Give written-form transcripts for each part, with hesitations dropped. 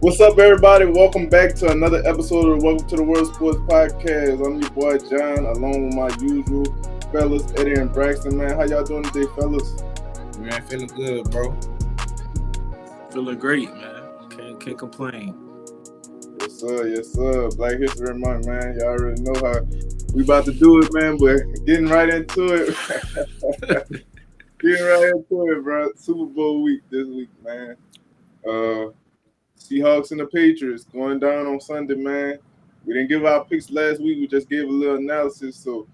What's up, everybody? Welcome back to another episode of Welcome to the World Sports Podcast. I'm your boy John, along with my usual fellas, Eddie and Braxton. Man, how y'all doing today, fellas? Man, feeling good, bro. Feeling great, man. Can't complain. Yes, sir. Yes, sir. Black History Month, man. Y'all already know how we about to do it, man. But getting right into it. Getting right into it, bro. Super Bowl week this week, man. Seahawks and the Patriots going down on Sunday, man. We didn't give our picks last week. We just gave a little analysis. So,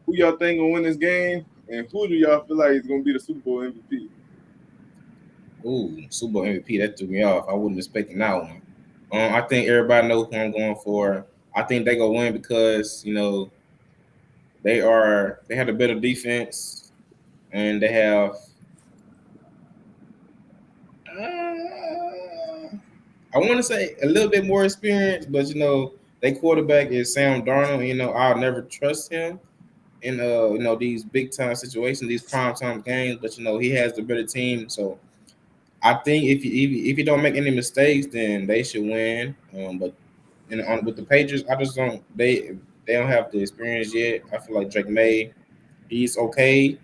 who y'all think gonna win this game, and who do y'all feel like is gonna be the Super Bowl MVP? Ooh, Super Bowl MVP. That threw me off. I wasn't expecting that one. I think everybody knows who I'm going for. I think they gonna win because they have a better defense and they have. I want to say a little bit more experience, but their quarterback is Sam Darnold. I'll never trust him in these big time situations, these prime time games. But he has the better team, so I think if you don't make any mistakes, then they should win. But with the Patriots, I just don't they don't have the experience yet. I feel like Drake May, he's okay,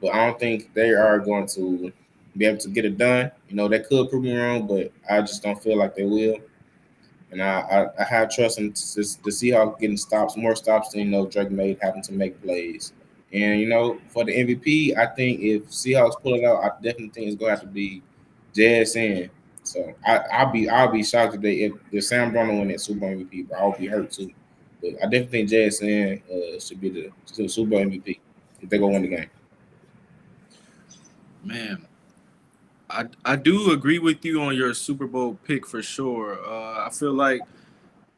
but I don't think they are going to be able to get it done. They could prove me wrong, but I just don't feel like they will. And I have trust in the Seahawks getting stops, more stops than Drake May having to make plays. And for the MVP, I think if Seahawks pull it out, I definitely think it's gonna have to be JSN. So I'll be shocked if Sam Darnold win that Super Bowl MVP, but I'll be hurt too. But I definitely think JSN should be the Super Bowl MVP if they go win the game. Man, I do agree with you on your Super Bowl pick for sure. I feel like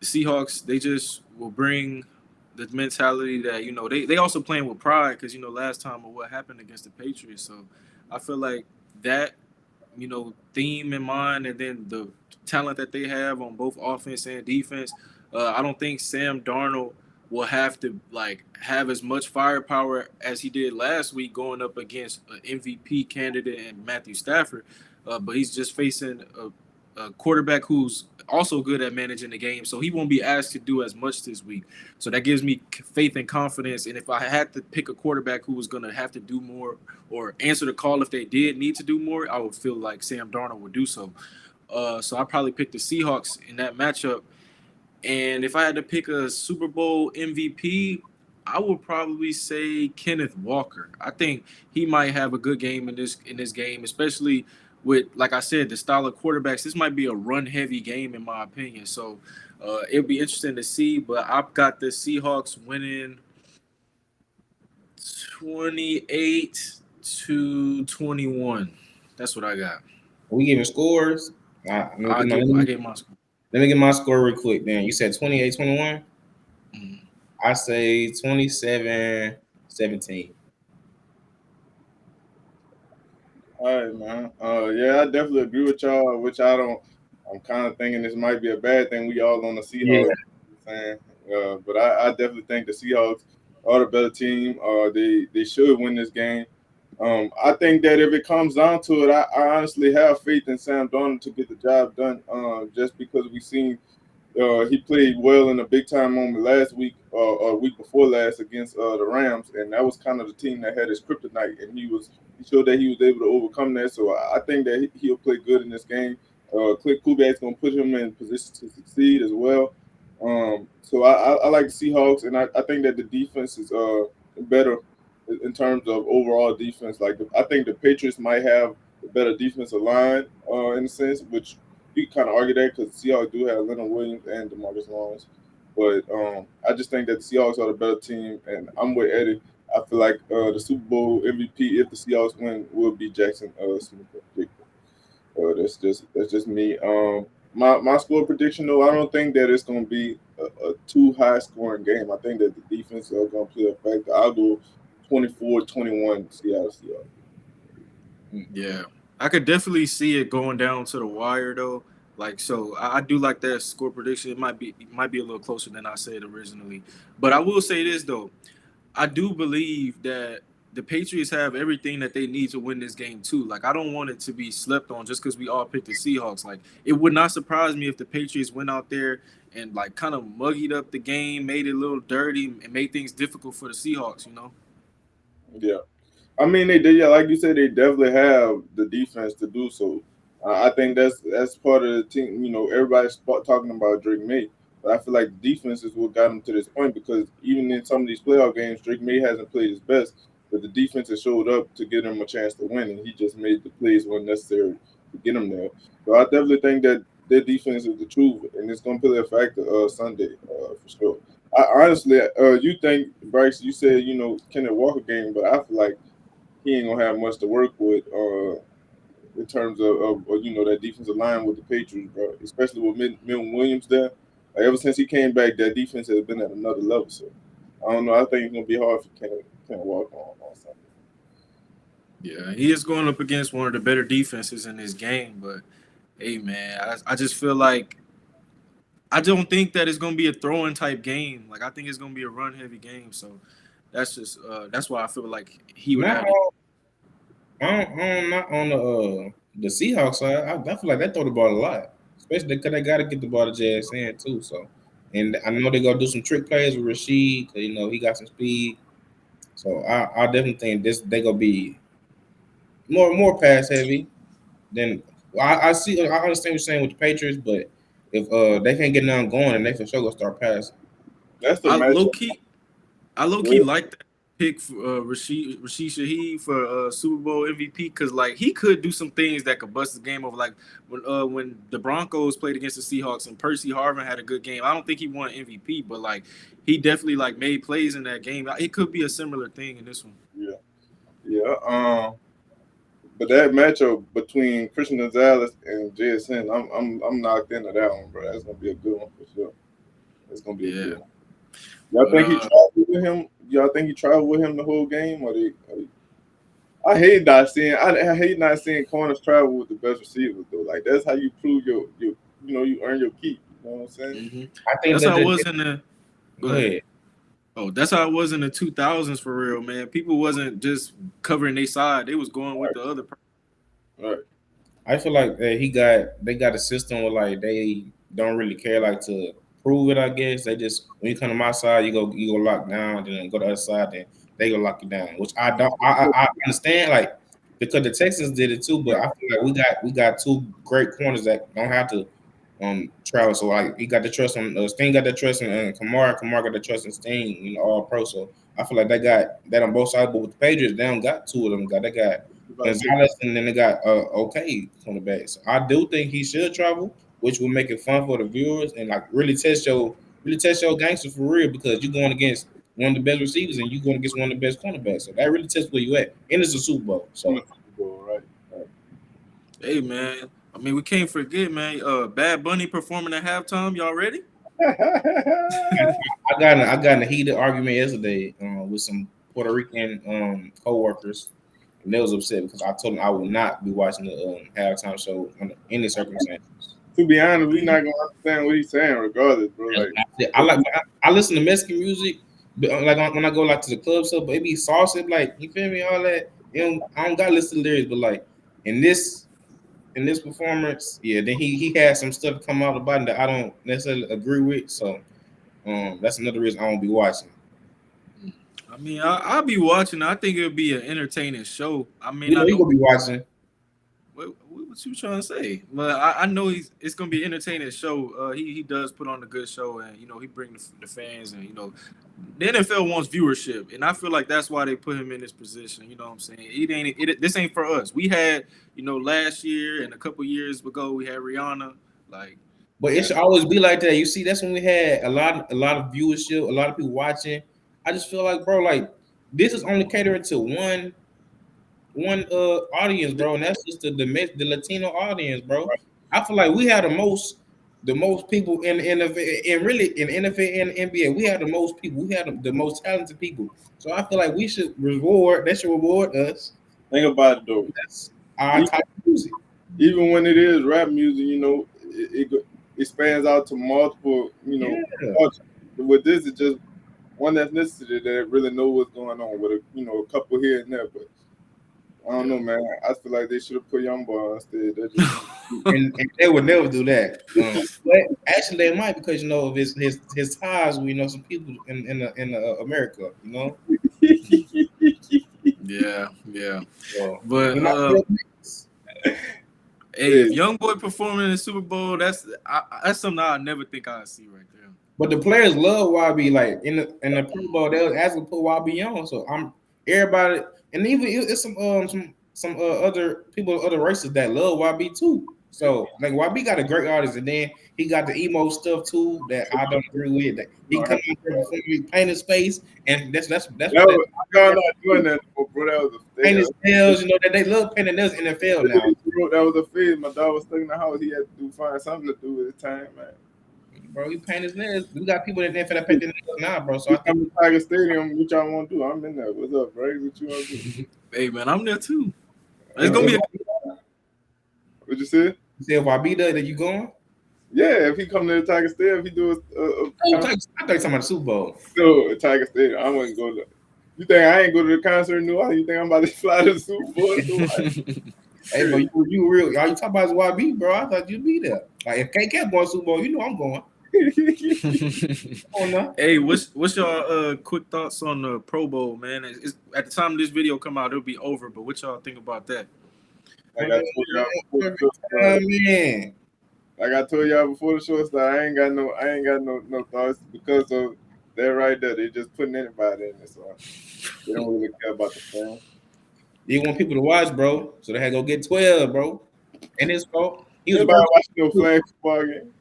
the Seahawks, they just will bring the mentality that they also playing with pride because last time of what happened against the Patriots. So I feel like that theme in mind, and then the talent that they have on both offense and defense. I don't think Sam Darnold will have to have as much firepower as he did last week going up against an MVP candidate and Matthew Stafford. But he's just facing a quarterback who's also good at managing the game, so he won't be asked to do as much this week. So that gives me faith and confidence. And if I had to pick a quarterback who was going to have to do more or answer the call if they did need to do more, I would feel like Sam Darnold would do so. So I probably pick the Seahawks in that matchup. And if I had to pick a Super Bowl MVP, I would probably say Kenneth Walker. I think he might have a good game in this game, especially with, like I said, the style of quarterbacks. This might be a run-heavy game in my opinion. So it'll be interesting to see. But I've got the Seahawks winning 28-21. That's what I got. Are we giving scores? I gave my score. Let me get my score real quick, then. You said 28-21? Mm. I say 27-17. All right, man. Yeah, I definitely agree with y'all. Which I'm kind of thinking this might be a bad thing. We all on the Seahawks, saying, but I definitely think the Seahawks are the better team. They should win this game. I think that if it comes down to it, I honestly have faith in Sam Darnold to get the job done. Just because we seen he played well in a big time moment last week or week before last against the Rams, and that was kind of the team that had his kryptonite, and he showed that he was able to overcome that. So I think that he'll play good in this game. Cliff Kubiak's going to put him in position to succeed as well. So I like the Seahawks, and I think that the defense is better in terms of overall defense. I think the Patriots might have a better defensive line in a sense, which you can kind of argue that because the Seahawks do have Leonard Williams and DeMarcus Lawrence. But I just think that the Seahawks are the better team, and I'm with Eddie. I feel like the Super Bowl MVP, if the Seahawks win, will be Jackson Smith. That's just me. My score prediction, though, I don't think that it's going to be a too high scoring game. I think that the defense are going to play a factor. I'll go 24-21 Seattle Seahawks. Yeah, I could definitely see it going down to the wire though. So I do like that score prediction. It might be a little closer than I said originally. But I will say this though. I do believe that the Patriots have everything that they need to win this game too. Like I don't want it to be slept on just because we all picked the Seahawks. Like it would not surprise me if the Patriots went out there and like kind of muggied up the game, made it a little dirty, and made things difficult for the Seahawks. You know? Yeah. I mean, they did. Yeah, like you said, they definitely have the defense to do so. I think that's part of the team. You know, everybody's talking about Drake May, but I feel like the defense is what got him to this point because even in some of these playoff games, Drake May hasn't played his best, but the defense has showed up to give him a chance to win, and he just made the plays when necessary to get him there. So I definitely think that their defense is the truth, and it's going to play a factor Sunday for sure. I honestly, you think Bryce? You said Kenneth Walker game, but I feel like he ain't gonna have much to work with in terms of that defensive line with the Patriots, bro. Especially with Milton Williams there. Like ever since he came back, that defense has been at another level. So I don't know. I think it's gonna be hard for Kenneth Walker on Sunday. Yeah, he is going up against one of the better defenses in this game, but hey, man, I just feel like I don't think that it's gonna be a throwing type game. Like I think it's gonna be a run heavy game. So that's just that's why I feel like he would have. Not on the Seahawks side. I feel like they throw the ball a lot, especially because they got to get the ball to Jazz hand too. So, and I know they're gonna do some trick plays with Rashid. He got some speed. So I definitely think they gonna be more pass heavy. Then I understand what you're saying with the Patriots, but if they can't get nothing going, then they for sure gonna start passing. That's the I low key like that pick for Rashid Shaheed for Super Bowl MVP because like he could do some things that could bust the game over. Like when the Broncos played against the Seahawks and Percy Harvin had a good game. I don't think he won MVP, but like he definitely like made plays in that game. It could be a similar thing in this one. Yeah. But that matchup between Christian Gonzalez and JSN, I'm knocked into that one, bro. That's gonna be a good one for sure. It's gonna be a good one. Y'all think he traveled with him? Y'all think he traveled with him the whole game, or I hate not seeing corners travel with the best receivers though. Like that's how you prove you earn your keep. You know what I'm saying? Mm-hmm. I think that's how it was in the. Go ahead. Oh, that's how it was in the 2000s for real, man. People wasn't just covering their side; they was going with the other. Right. I feel like they got a system where like they don't really care like to prove it. I guess they just when you come to my side, you go lock down, then go to the other side, then they go lock you down. Which I don't. I understand like because the Texans did it too, but I feel like we got two great corners that don't have to travel. So like he got the trust on Sting, got the trust on Kamara got the trust on Sting, all pro. So I feel like they got that on both sides. But with the Patriots, they don't got two of them. They got Gonzalez and then they got okay on the back. So I do think he should travel, which will make it fun for the viewers and like really test your gangsters for real because you're going against one of the best receivers and you're going against one of the best cornerbacks. So that really tests where you at. And it's a Super Bowl. So right. Hey man. I mean, we can't forget, man. Bad Bunny performing at halftime. Y'all ready? I got in a heated argument yesterday with some Puerto Rican co-workers, and they was upset because I told them I will not be watching the halftime show under any circumstances. To be honest, we're not gonna understand what he's saying, regardless, bro. Like, I listen to Mexican music, but like when I go like to the club stuff, but it be salsa, like you feel me, all that. I don't gotta listen to lyrics, but like in this performance, yeah, then he had some stuff come out about it that I don't necessarily agree with. So that's another reason I won't be watching. I mean, I'll be watching. I think it'll be an entertaining show. I mean, you gonna be watching. What you trying to say? But I know it's gonna be an entertaining show. He does put on a good show, and he bring the fans, and the NFL wants viewership, and I feel like that's why they put him in this position. You know what I'm saying? This ain't for us. We had last year and a couple years ago we had Rihanna. Like, but it should always be like that. You see, that's when we had a lot of viewership, a lot of people watching. I just feel like, bro, like this is only catering to one audience, bro, and that's just the Latino audience, bro. I feel like we have the most people in the NFL and really in NFL and NBA. We have the most people. We have the most talented people. So I feel like we should reward. They should reward us. Think about it though. That's our type of music. Even when it is rap music, it spans out to multiple. With this, it's just one that's necessary that really know what's going on with a couple here and there. But I don't know, man. I feel like they should have put Young Boy instead. and they would never do that. But actually, they might because of his ties with some people in America. Yeah. So, But hey, if Young Boy performing in the Super Bowl, that's something I never think I'd see right there. But the players love YB. Like in the Pro Bowl, they was asking to put YB on. So everybody, and even it's some other people, other races that love YB too. So like YB got a great artist, and then he got the emo stuff too that I don't agree with. That he come out there before he paint his face, and that's y'all not doing that, bro. That was a paint his nails. That they love painting nails in the NFL now. That was a phase. My dog was stuck in the house. He had to find something to do with his time, man. Bro, he paint his nails. We got people in there for that paint their nails now, bro. So I think I'm in Tiger Stadium. What y'all want to do? I'm in there. What's up, bro? What you want to do? Hey, man, I'm there too. It's gonna be. What you say? You said if I be there, then you going? Yeah, if he come to the Tiger Stadium, if he do I thought you talking about the Super Bowl. No, Tiger Stadium. I wouldn't go there. You think I ain't go to the concert in New Orleans? You think I'm about to fly to the Super Bowl? Hey, bro, you real? Y'all, you talk about YB, bro? I thought you'd be there. Like if KK going to Super Bowl, I'm going. Hey, what's your quick thoughts on the Pro Bowl, man? It's, at the time this video come out, it'll be over. But what y'all think about that? Like I told y'all before the show started, I ain't got no thoughts because of that right there. They just putting anybody in this one. They don't really care about the film. They want people to watch, bro. So they had to go get 12, bro. And his fault. He was watching no flag football game.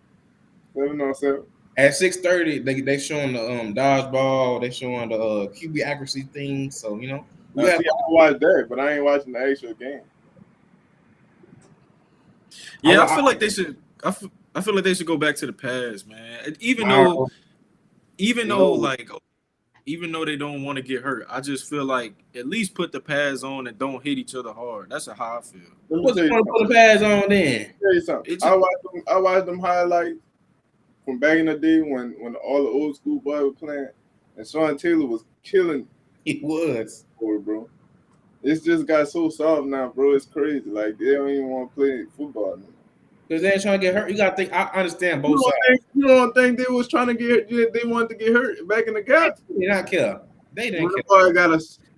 7-on-7. At 6:30, they showing the dodgeball. They showing the QB accuracy thing. So I watch that, but I ain't watching the actual game. Yeah, I feel like they should. I feel like they should go back to the past, man. Even though they don't want to get hurt, I just feel like at least put the pads on and don't hit each other hard. That's how I feel. What's the point of put the pads on then? Tell you something. I watched them highlights from back in the day when all the old school boys were playing, and Sean Taylor was killing. He was, bro. It's just got so soft now, bro. It's crazy. Like they don't even want to play football now. Because they ain't trying to get hurt. You gotta think. I understand both sides. You don't think they was trying to get? They wanted to get hurt back in the gap. They did not care. They didn't care.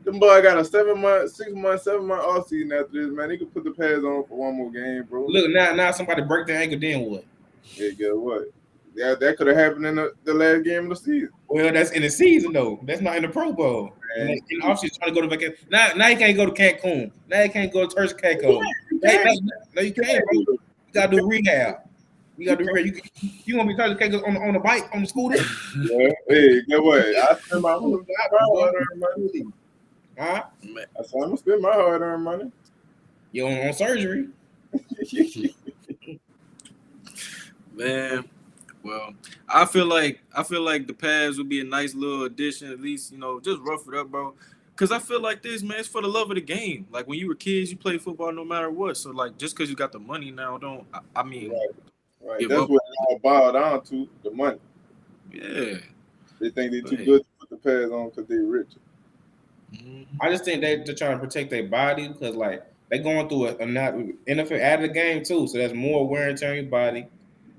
Them boy got a 7 month, 6 month, 7 month off season after this, man. They could put the pads on for one more game, bro. Look now somebody break their ankle, then what? Yeah, guess what? Yeah, that could have happened in the last game of the season. Well, that's in the season though. That's not in the Pro Bowl. In the offseason, trying to go to vacation. Now you can't go to Cancun. Now you can't go to Turks Caicos. No, you can't, bro. You gotta do rehab. You gotta do rehab. You gonna be Turks Caicos on the bike, on the scooter? Yeah. Hey, guess what? I spend my hard-earned money. Huh? I said I'm gonna spend my hard-earned money. You on surgery? Man. Well, I feel like the pads would be a nice little addition, at least, just rough it up, bro. Because I feel like this, man, it's for the love of the game. Like, when you were kids, you played football no matter what. So, like, just because you got the money now, Right. That's what it all boiled down to, the money. Yeah. They think they're too good to put the pads on because they're rich. Mm-hmm. I just think they're trying to protect their body because, like, they're going through a NFL out of the game, too. So, there's more wear and tear on your body.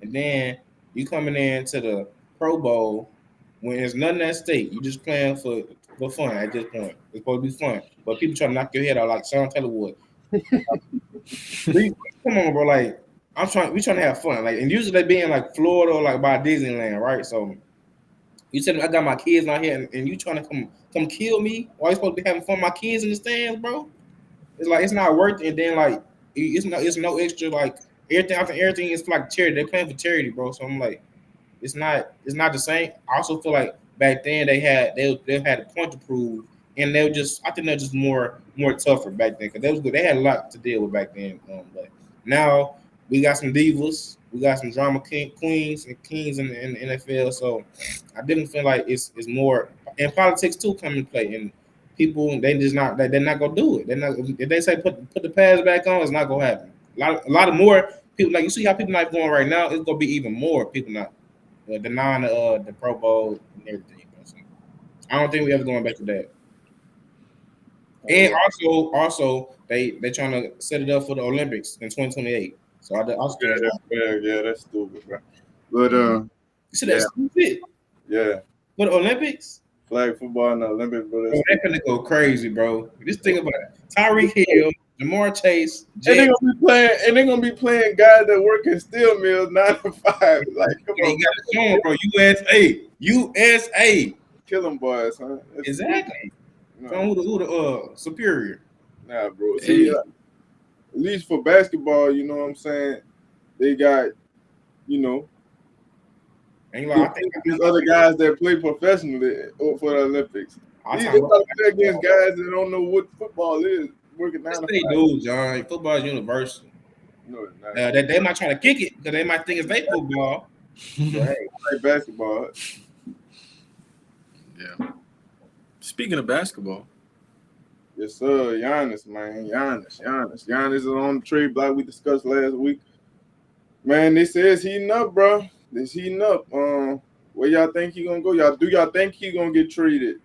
And then you coming into the Pro Bowl when there's nothing at stake. You just playing for fun at this point. It's supposed to be fun. But people trying to knock your head out like Sean Taylor would. Come on, bro. Like, we trying to have fun. Like, and usually they be in like Florida or like by Disneyland, right? So you said I got my kids out here and you trying to come kill me? Why you supposed to be having fun with my kids in the stands, bro? It's like it's not worth it. And then like it's no extra like everything is like charity. They're playing for charity, bro. So I'm like, it's not the same. I also feel like back then they had a point to prove, and I think they're just more tougher back then because they had a lot to deal with back then. But now we got some divas, we got some drama queens and kings in the NFL. So I didn't feel like it's more, and politics too come into play, and people they're not gonna do it. They're not, if they say put the pads back on, it's not gonna happen. A lot of more people, like you see how people not going right now, it's gonna be even more people not denying the Pro Bowl and everything. I don't think we ever going back to that. And also, they trying to set it up for the Olympics in 2028. So I think that's stupid, bro. But you said that's stupid. Yeah. For the Olympics? Flag football in the Olympics, bro. Bro, they're gonna go crazy, bro. Just think about it. Tyreek Hill, Jamar Chase, and they're gonna be playing guys that work in steel mills 9 to 5. Like, come on, you gotta show them, bro. USA. Kill them boys, huh? Exactly. No. Who the superior? Nah, bro. See, at least for basketball, you know what I'm saying? They got, you know, and I think there's other guys that play professionally for the Olympics. These are play against guys that don't know what football is. Working 9 to 5. They do, John. Football is universal. No, it's not. They might try to kick it because they might think it's their football. Right, like basketball. Yeah. Speaking of basketball. Yes, sir. Giannis, man. Giannis is on the trade block we discussed last week. Man, they say it's heating up, bro. It's heating up. Where y'all think he gonna go? Y'all think he gonna get traded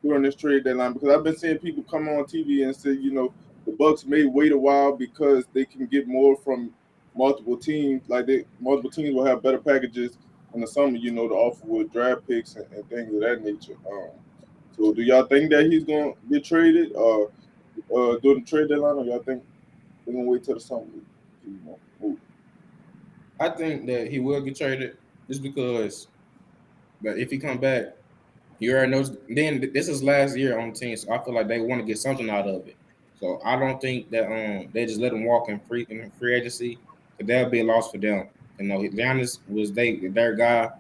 during this trade deadline? Because I've been seeing people come on TV and say, you know, the Bucks may wait a while because they can get more from multiple teams. Like multiple teams will have better packages in the summer, you know, to offer with draft picks and things of that nature. So do y'all think that he's gonna get traded during the trade deadline, or y'all think they're gonna wait till the summer? I think that he will get traded just because. But if he come back, you already know. Then this is last year on the team, so I feel like they want to get something out of it. So I don't think that they just let him walk in free agency, because that'll be a loss for them. You know, Giannis was their guy.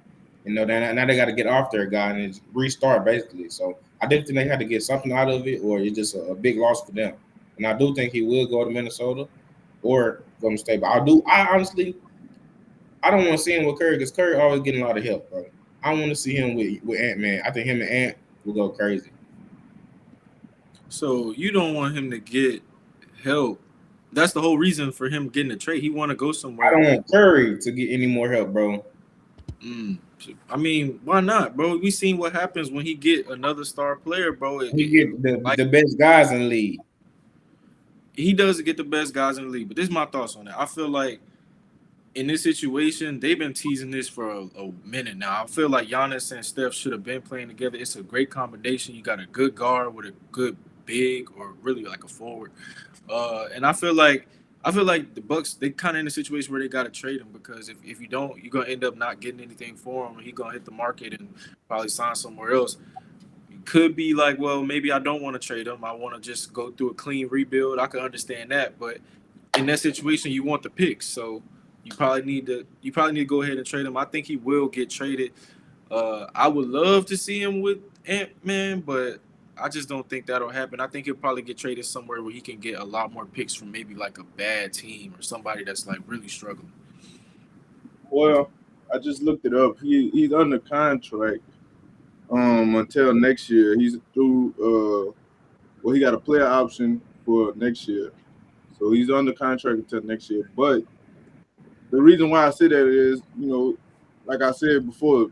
You know, now they got to get off their guy and restart basically. So I didn't think they had to get something out of it, or it's just a big loss for them. And I do think he will go to Minnesota or Golden State. But I honestly don't want to see him with Curry, because Curry always getting a lot of help, bro. I want to see him with Ant-Man. I think him and Ant will go crazy. So you don't want him to get help. That's the whole reason for him getting a trade. He want to go somewhere. I don't want Curry to get any more help, bro. I mean, why not, bro? We seen what happens when he get another star player, bro. He get the best guys in the league. He does get the best guys in the league, but this is my thoughts on that. I feel like in this situation, they've been teasing this for a minute now. I feel like Giannis and Steph should have been playing together. It's a great combination. You got a good guard with a good big, or really like a forward. And I feel like the Bucks, they kind of in a situation where they got to trade him, because if you don't, you're gonna end up not getting anything for him. He's gonna hit the market and probably sign somewhere else. You could be like, well, maybe I don't want to trade him. I want to just go through a clean rebuild. I can understand that, but in that situation, you want the picks, so you probably need to go ahead and trade him. I think he will get traded. I would love to see him with Ant-Man, but I just don't think that'll happen. I think he'll probably get traded somewhere where he can get a lot more picks from maybe like a bad team or somebody that's like really struggling. Well, I just looked it up. He's under contract until next year. He's through he got a player option for next year. So he's under contract until next year. But the reason why I say that is, you know, like I said before,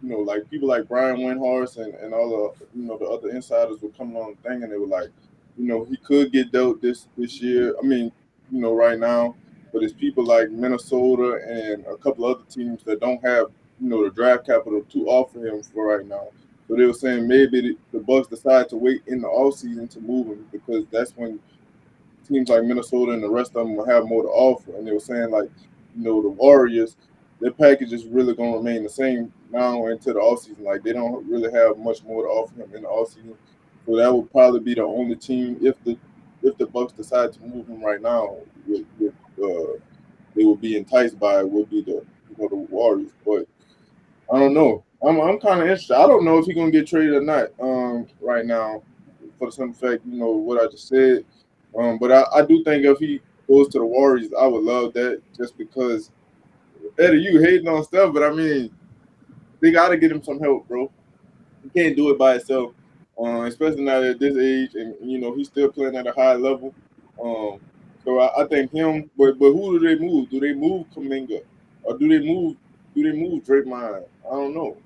you know, like people like Brian Windhorst and all the, you know, the other insiders were coming on the thing, and they were like, you know, he could get dealt this year. I mean, you know, right now, but it's people like Minnesota and a couple other teams that don't have, you know, the draft capital to offer him for right now. So they were saying maybe the Bucks decide to wait in the offseason to move him, because that's when teams like Minnesota and the rest of them will have more to offer. And they were saying, like, you know, the Warriors, their package is really going to remain the same now into the offseason. Like, they don't really have much more to offer him in the offseason. So that would probably be the only team, if the Bucks decide to move him right now, they would be enticed by it, would be the Warriors. But I don't know. I'm kind of interested. I don't know if he's going to get traded or not right now, for the simple fact, you know, what I just said. But I do think if he goes to the Warriors, I would love that, just because, Eddie, you hating on stuff, but I mean, they got to get him some help, bro. He can't do it by himself, especially now at this age, and, you know, he's still playing at a high level. So I think him, but who do they move? Do they move Kuminga, or do they move Draymond? I don't know.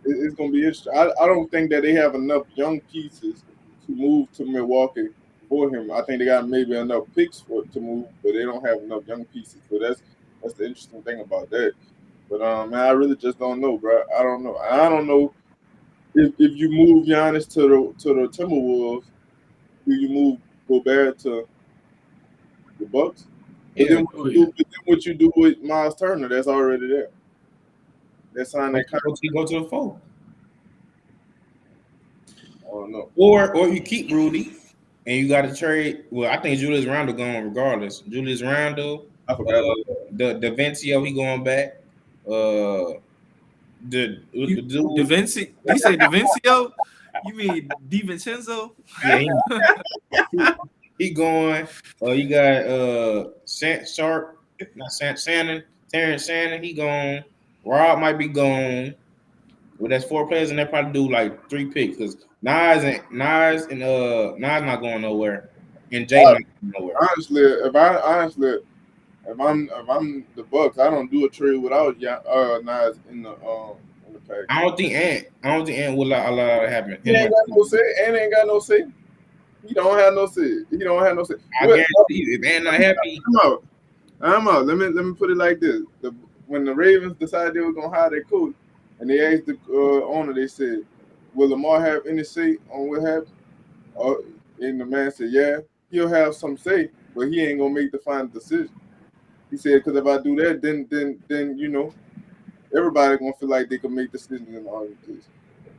it's gonna be interesting. I don't think that they have enough young pieces to move to Milwaukee for him. I think they got maybe enough picks to move, but they don't have enough young pieces. So that's the interesting thing about that. But man, I really just don't know, bro. I don't know. I don't know if you move Giannis to the Timberwolves, do you move Gobert to the Bucks? But then what you do with Miles Turner, that's already there. They signed that contract. Go to the 4. I don't know. Or you keep Rudy, and you got to trade. Well, I think Julius Randle going regardless. Julius Randle, I forgot about the Dybantsa, he going back. The dude, DaVinci. You say DaVincio? You mean DiVincenzo? Yeah, he going. You got Sharp, not Shannon, Terrence Shannon. He gone. Rob might be gone. Well, that's 4 players, and they probably do like 3 picks because Nas not going nowhere, and Jay not going nowhere. Honestly, if I'm the Bucks, I don't do a trade without Nas in the pack. I don't think Ant will allow that to happen. He ain't got no say. Ant ain't got no say. He don't have no say. He don't have no say. I guarantee you, if Ant not happy, I'm out. Let me put it like this: when the Ravens decided they were gonna hire their coach, and they asked the owner, they said, "Will Lamar have any say on what happened?" And the man said, "Yeah, he'll have some say, but he ain't gonna make the final decision." He said, "Because if I do that, then you know, everybody gonna feel like they can make decisions in the organization."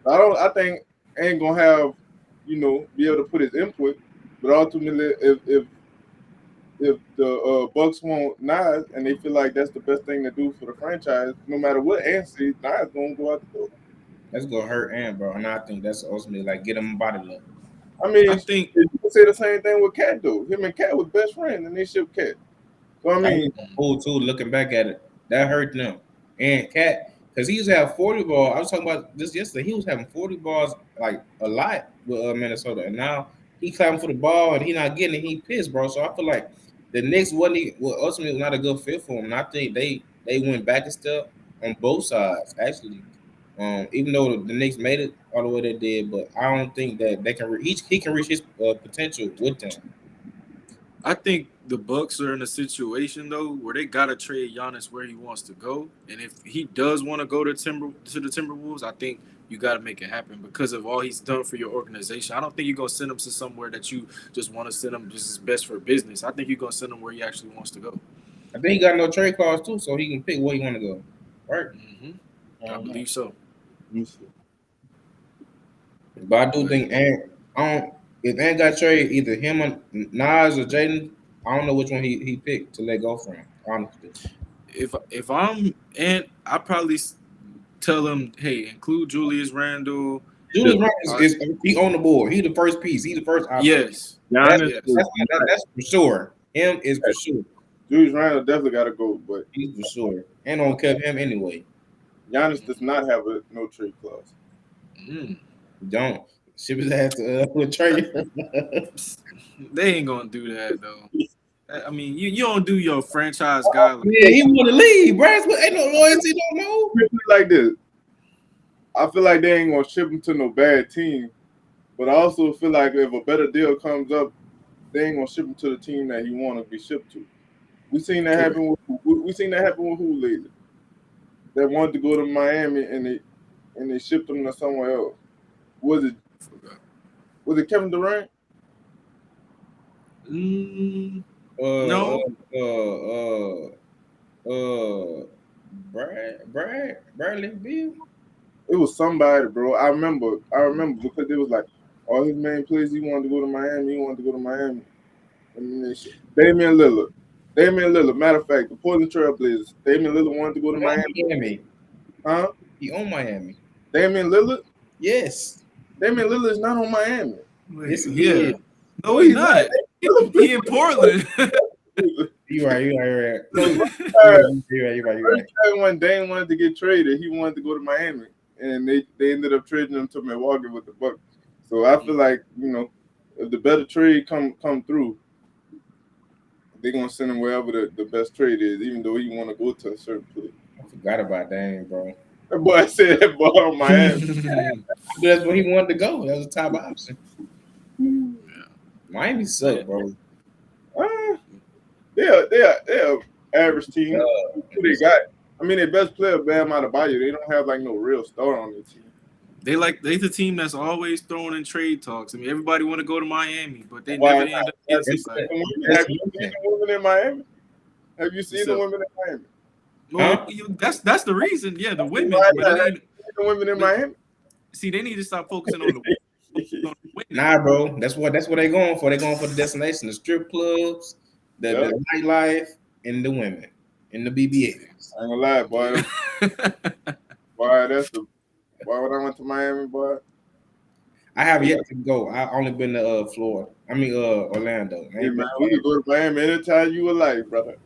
I think ain't gonna have, be able to put his input, but ultimately, if the Bucks want Nas and they feel like that's the best thing to do for the franchise, no matter what Ant says, Nas gonna go out the door. That's gonna hurt Ant, bro, and I think that's ultimately like get him body look. I mean, I think you can say the same thing with Cat though. Him and Cat was best friends, and they shipped Cat. So I mean, cool too. Looking back at it, that hurt them. And Cat, because he used to have 40 balls. I was talking about this yesterday. He was having 40 balls like a lot with Minnesota, and now he climbing for the ball and he not getting it. He pissed, bro. So I feel like the Knicks ultimately was not a good fit for him. And I think they went back a step on both sides actually. Even though the Knicks made it all the way they did, but I don't think that they can he can reach his potential with them. I think the Bucks are in a situation though where they gotta trade Giannis where he wants to go, and if he does want to go to the Timberwolves, I think you gotta make it happen because of all he's done for your organization. I don't think you're gonna send him to somewhere that you just want to send him just as best for business. I think you're gonna send him where he actually wants to go. I think he got no trade clause too, so he can pick where he want to go. Right? I believe so. But I do think if Ant got traded, either him or Nas or Jaden, I don't know which one he picked to let go from. Honestly, if I'm Ant, I probably tell him, hey, include Julius Randle. Julius Randle is he on the board. He the first piece. He's the first option. Yes, that's for sure. Him is for sure. Julius Randle definitely got to go, but he's for sure. And don't keep him anyway. Giannis does not have a no trade clause. Don't ship his ass to trade. They ain't gonna do that though. I mean, you don't do your franchise guy. Yeah, he want to leave, bro. Ain't no loyalty, no more. Like this, I feel like they ain't gonna ship him to no bad team, but I also feel like if a better deal comes up, they ain't gonna ship him to the team that he want to be shipped to. We seen that happen with who lately. They wanted to go to Miami and they shipped him to somewhere else. Was it Kevin Durant? No. Bradley Beal. It was somebody, bro. I remember because it was like all his main plays. He wanted to go to Miami. And Damian Lillard. Matter of fact, the Portland Trail Blazers. Damian Lillard wanted to go to Miami. Huh? He on Miami. Damian Lillard? Yes. Damian Lillard is not on Miami. Yes, yeah. No, he's not. He in Portland. You're right. You're right. When Dame wanted to get traded, he wanted to go to Miami, and they ended up trading him to Milwaukee with the Bucks. So I feel like if the better trade come through, they're gonna send him wherever the best trade is, even though he want to go to a certain place. I forgot about Dame, bro. That boy said that boy on Miami. That's where he wanted to go. That was a top option. Miami suck, bro. They're average team. Who they got? I mean, their best player, Bam Adebayo. They don't have like no real star on their team. They the team that's always throwing in trade talks. I mean, everybody want to go to Miami, but they Why never end up getting somebody. Have you seen the women in Miami? Have you seen the women in Miami? Well, that's the reason. Yeah, the women. The women in Miami. See, they need to stop focusing on the women. Nah, bro. That's what they going for. They're going for the destination, the strip clubs, the nightlife, and the women, and the BBLs. I ain't gonna lie, boy. Why would I went to Miami, boy? I have yet to go. I only been to Florida. I mean Orlando. Hey man, we can go to Miami anytime you would like, brother.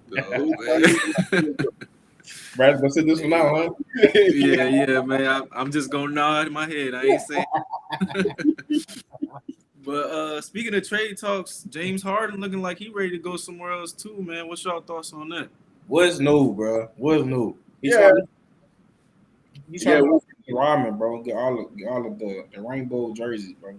Brad, go sit this one out, huh? Yeah, man. I'm just gonna nod my head. I ain't saying. But speaking of trade talks, James Harden looking like he ready to go somewhere else too, man. What's y'all thoughts on that? What's new, bro? What's new? He's trying to Rodman, bro. Get all of the rainbow jerseys, bro.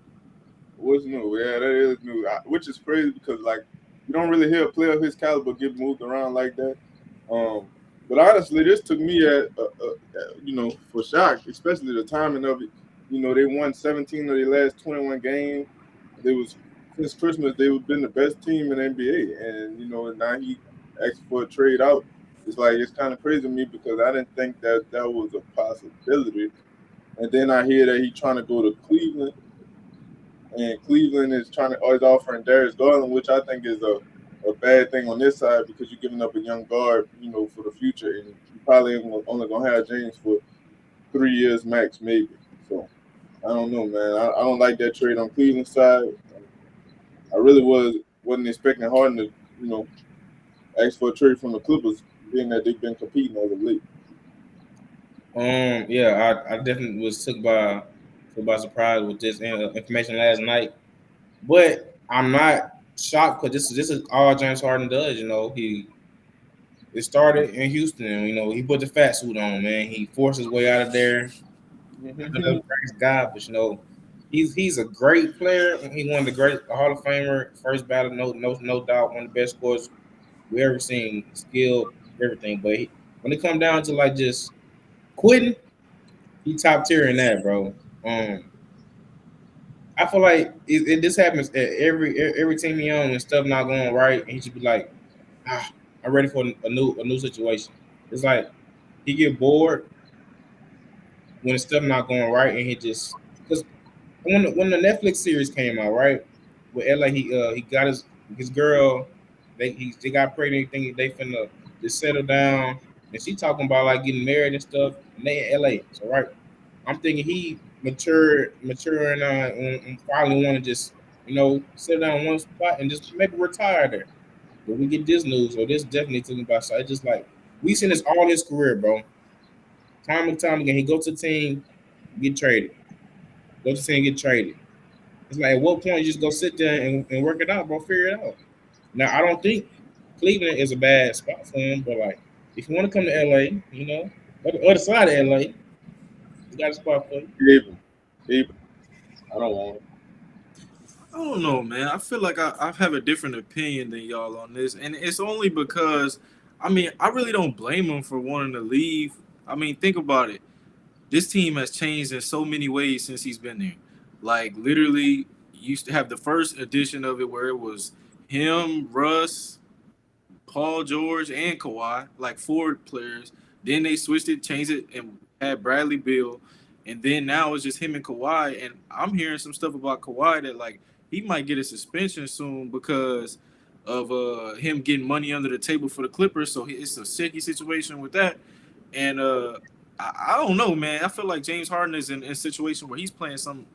What's new? Yeah, that is new. Which is crazy because like you don't really hear a player of his caliber get moved around like that. But honestly, this took me for shock, especially the timing of it. You know, they won 17 of their last 21 games. Since Christmas, they've been the best team in the NBA, and you know, now he asked for a trade out. It's kind of crazy to me because I didn't think that was a possibility. And then I hear that he's trying to go to Cleveland, and Cleveland is offering Darius Garland, which I think is a bad thing on this side because you're giving up a young guard, you know, for the future, and you probably only gonna have James for 3 years max, maybe. So I don't know, man. I don't like that trade on Cleveland side. I really wasn't expecting Harden to, you know, ask for a trade from the Clippers, being that they've been competing as of late. Yeah, I definitely was took by surprise with this information last night, but I'm not shocked because this is all James Harden does. You know, it started in Houston. You know, he put the fat suit on, man. He forced his way out of there. Praise God, but you know, he's a great player. He won the great Hall of Famer, first ballot, no doubt, one of the best scores we ever seen. Skill, everything, but when it comes down to like just quitting, he top tier in that, bro. I feel like this happens at every team he on when stuff not going right, and he should be like, I'm ready for a new situation. It's like he get bored when stuff not going right, and he just because when the Netflix series came out, right, with LA, he got his girl, they got pregnant, thinking they finna just settle down, and she talking about like getting married and stuff, and they in LA, so right, I'm thinking he maturing and finally want to just sit down in one spot and just maybe retire there. But we get this news, or this definitely took me by side. It's just like we seen this all his career, bro. Time and time again, he go to the team, get traded. Go to the team, get traded. It's like at what point you just go sit there and work it out, bro? Figure it out. Now I don't think Cleveland is a bad spot for him, but like if you want to come to LA, or the other side of LA, you got a spot for you. Even. I don't want it. I don't know, man. I feel like I have a different opinion than y'all on this, and it's only because, I mean, I really don't blame him for wanting to leave. I mean, think about it. This team has changed in so many ways since he's been there. Like, literally, you used to have the first edition of it where it was him, Russ, Paul George, and Kawhi, like 4 players. Then they switched it, changed it, and had Bradley Beal. And then now it's just him and Kawhi. And I'm hearing some stuff about Kawhi that, like, he might get a suspension soon because of him getting money under the table for the Clippers. So it's a shaky situation with that. And I don't know, man. I feel like James Harden is in a situation where he's playing some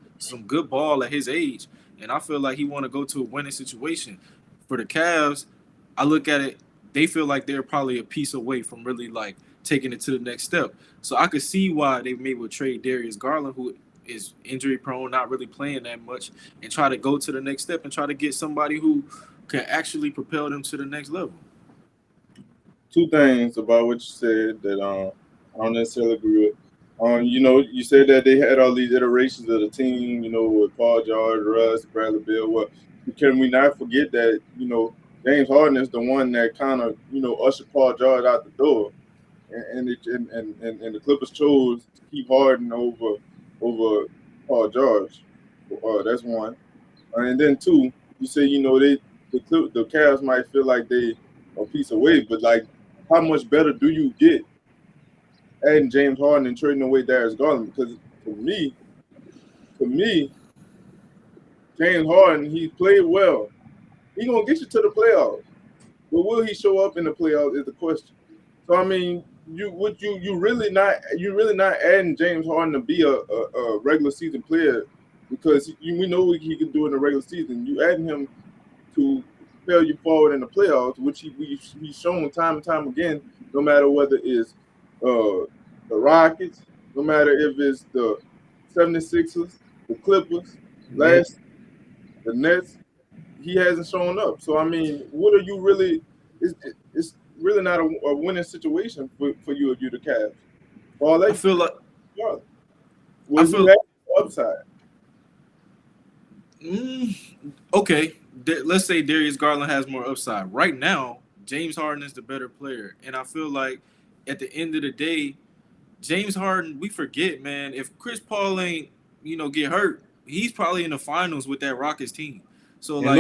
good ball at his age. And I feel like he want to go to a winning situation. For the Cavs, I look at it, they feel like they're probably a piece away from really, like, taking it to the next step. So I could see why they maybe would trade Darius Garland, who is injury prone, not really playing that much, and try to go to the next step and try to get somebody who can actually propel them to the next level. 2 things about what you said that I don't necessarily agree with. You know, you said that they had all these iterations of the team, you know, with Paul George, Russ, Bradley Beal. Well, can we not forget that, you know, James Harden is the one that kind of, you know, ushered Paul George out the door, and the Clippers chose to keep Harden over Paul George. That's one. And then two, you say, you know, the Cavs might feel like they a piece away, but like, how much better do you get adding James Harden and trading away Darius Garland? Because to me, James Harden, he played well. He gonna get you to the playoffs, but will he show up in the playoffs is the question. So I mean, you really not adding James Harden to be a regular season player because we know what he can do in the regular season. You adding him to propel you forward in the playoffs, which he's shown time and time again. No matter whether it's the Rockets, no matter if it's the 76ers, the Clippers, the Nets, he hasn't shown up. So I mean, what are you really? It's really not a winning situation for you if you're the Cavs. Well, I feel like you have upside. Okay, let's say Darius Garland has more upside. Right now, James Harden is the better player, and I feel like at the end of the day, James Harden, we forget, man. If Chris Paul ain't, get hurt, he's probably in the finals with that Rockets team. So like,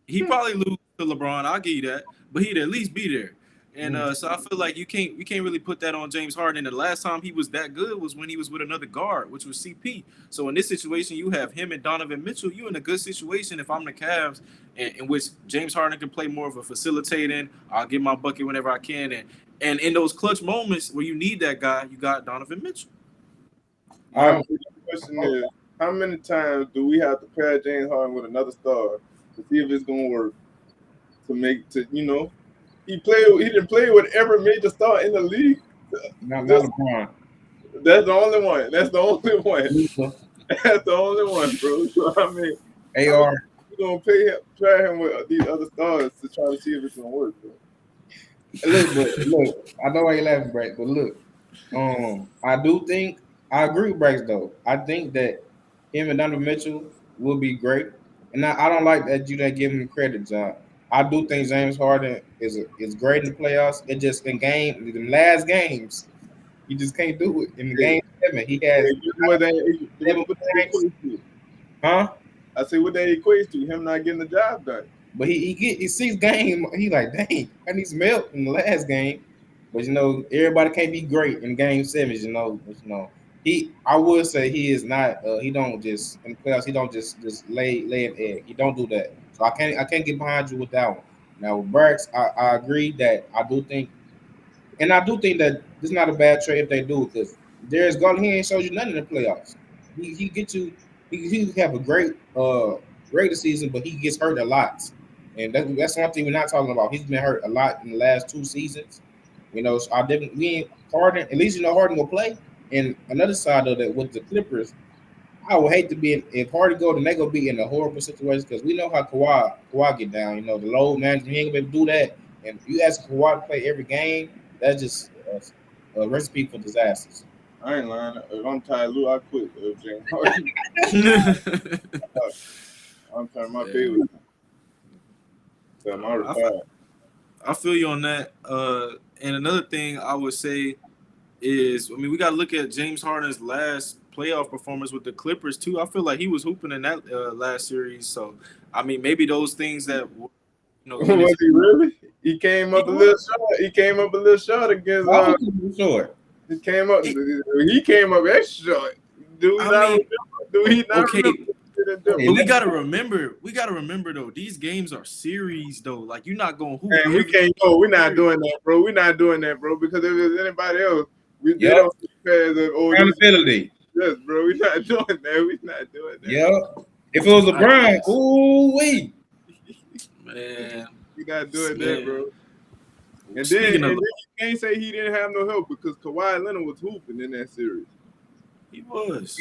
he probably lose to LeBron. I'll give you that, but he'd at least be there. And so I feel like we can't really put that on James Harden. And the last time he was that good was when he was with another guard, which was CP. So in this situation, you have him and Donovan Mitchell. You're in a good situation if I'm the Cavs, in which James Harden can play more of a facilitating. I'll get my bucket whenever I can. And in those clutch moments where you need that guy, you got Donovan Mitchell. The question is, how many times do we have to pair James Harden with another star to see if it's gonna work? He didn't play with every major star in the league. Not LeBron. That's the only one. That's the only one, bro. So I mean, AR. We're gonna try him with these other stars to try to see if it's gonna work, bro. Look, I know why you're laughing, Brad, but look, I do think I agree with Bryce though. I think that him and Donovan Mitchell will be great, and I don't like that you didn't give him credit, John. I do think James Harden is great in the playoffs. It just in the last games, he just can't do it. In the game 7, he has huh? I say what that equates to, him not getting the job done. But he sees game. He like, dang, I need some help in the last game. But everybody can't be great in game 7. I would say he is not. He don't just in the playoffs. He don't just lay an egg. He don't do that. So I can't get behind you with that one. Now with Brax, I agree that I do think that this is not a bad trade if they do it because Darius Garland, he ain't showed you nothing in the playoffs. He get you. He have a great regular season, but he gets hurt a lot, and that's one thing we're not talking about. He's been hurt a lot in the last 2 seasons. So I definitely we ain't Harden. At least Harden will play. And another side of that with the Clippers, I would hate to be if Harden go, then they gonna be in a horrible situation because we know how Kawhi get down. The load management, he ain't gonna be able to do that. And you ask Kawhi to play every game, that's just a recipe for disasters. I ain't lying. If I'm tired, Lou, I quit. James Harden. I'm turning my baby. I feel you on that. And another thing I would say is, we got to look at James Harden's last playoff performance with the Clippers too. I feel like he was hooping in that last series. So, maybe those things that was he really? He came up a little short. He came up a little short against. He came up. He came up extra short. Do we not remember? But we gotta remember though, these games are series though. Like you're not gonna hoop. And we can't go. We're not doing that, bro. We're not doing that, bro. Because if there's anybody else, they don't see pairs of accountability. Yes, bro. We're not doing that. We're not doing that. Yep. If it was LeBron, ooh-wee. Man. We're not doing that, bro. And then you can't say he didn't have no help because Kawhi Leonard was hooping in that series. He was.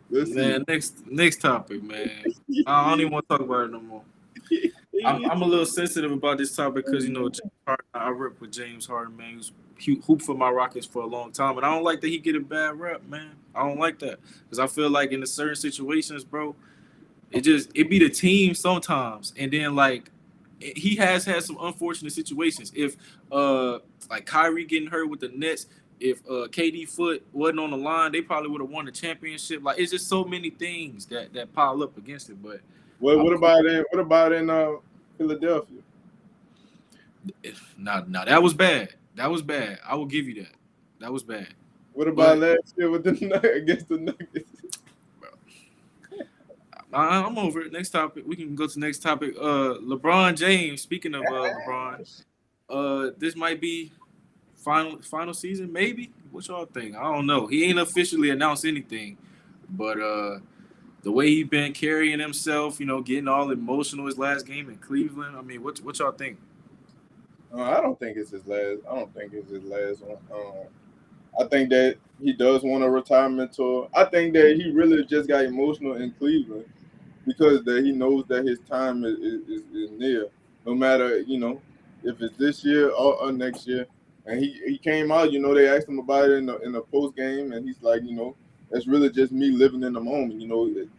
Man, next topic, man. I don't even want to talk about it no more. I'm a little sensitive about this topic because James Harden, I rep with James Harden, man. He hooped for my Rockets for a long time, and I don't like that he get a bad rep, man. I don't like that because I feel like in the certain situations, bro, it be the team sometimes, and then like he has had some unfortunate situations. If like Kyrie getting hurt with the Nets, if KD foot wasn't on the line, they probably would have won the championship. Like it's just so many things that pile up against it. But what about in Philadelphia? Now that was bad. That was bad. I will give you that. That was bad. What about last year with against the Nuggets? I'm over it. Next topic. We can go to the next topic. LeBron James. Speaking of LeBron, this might be final season. Maybe. What y'all think? I don't know. He ain't officially announced anything, but the way he been carrying himself, getting all emotional his last game in Cleveland. I mean, what y'all think? I don't think it's his last. I don't think it's his last one. I think that he does want a retirement tour. I think that he really just got emotional in Cleveland because that he knows that his time is near. No matter if it's this year or next year. And he came out. They asked him about it in the post game, and he's like, that's really just me living in the moment.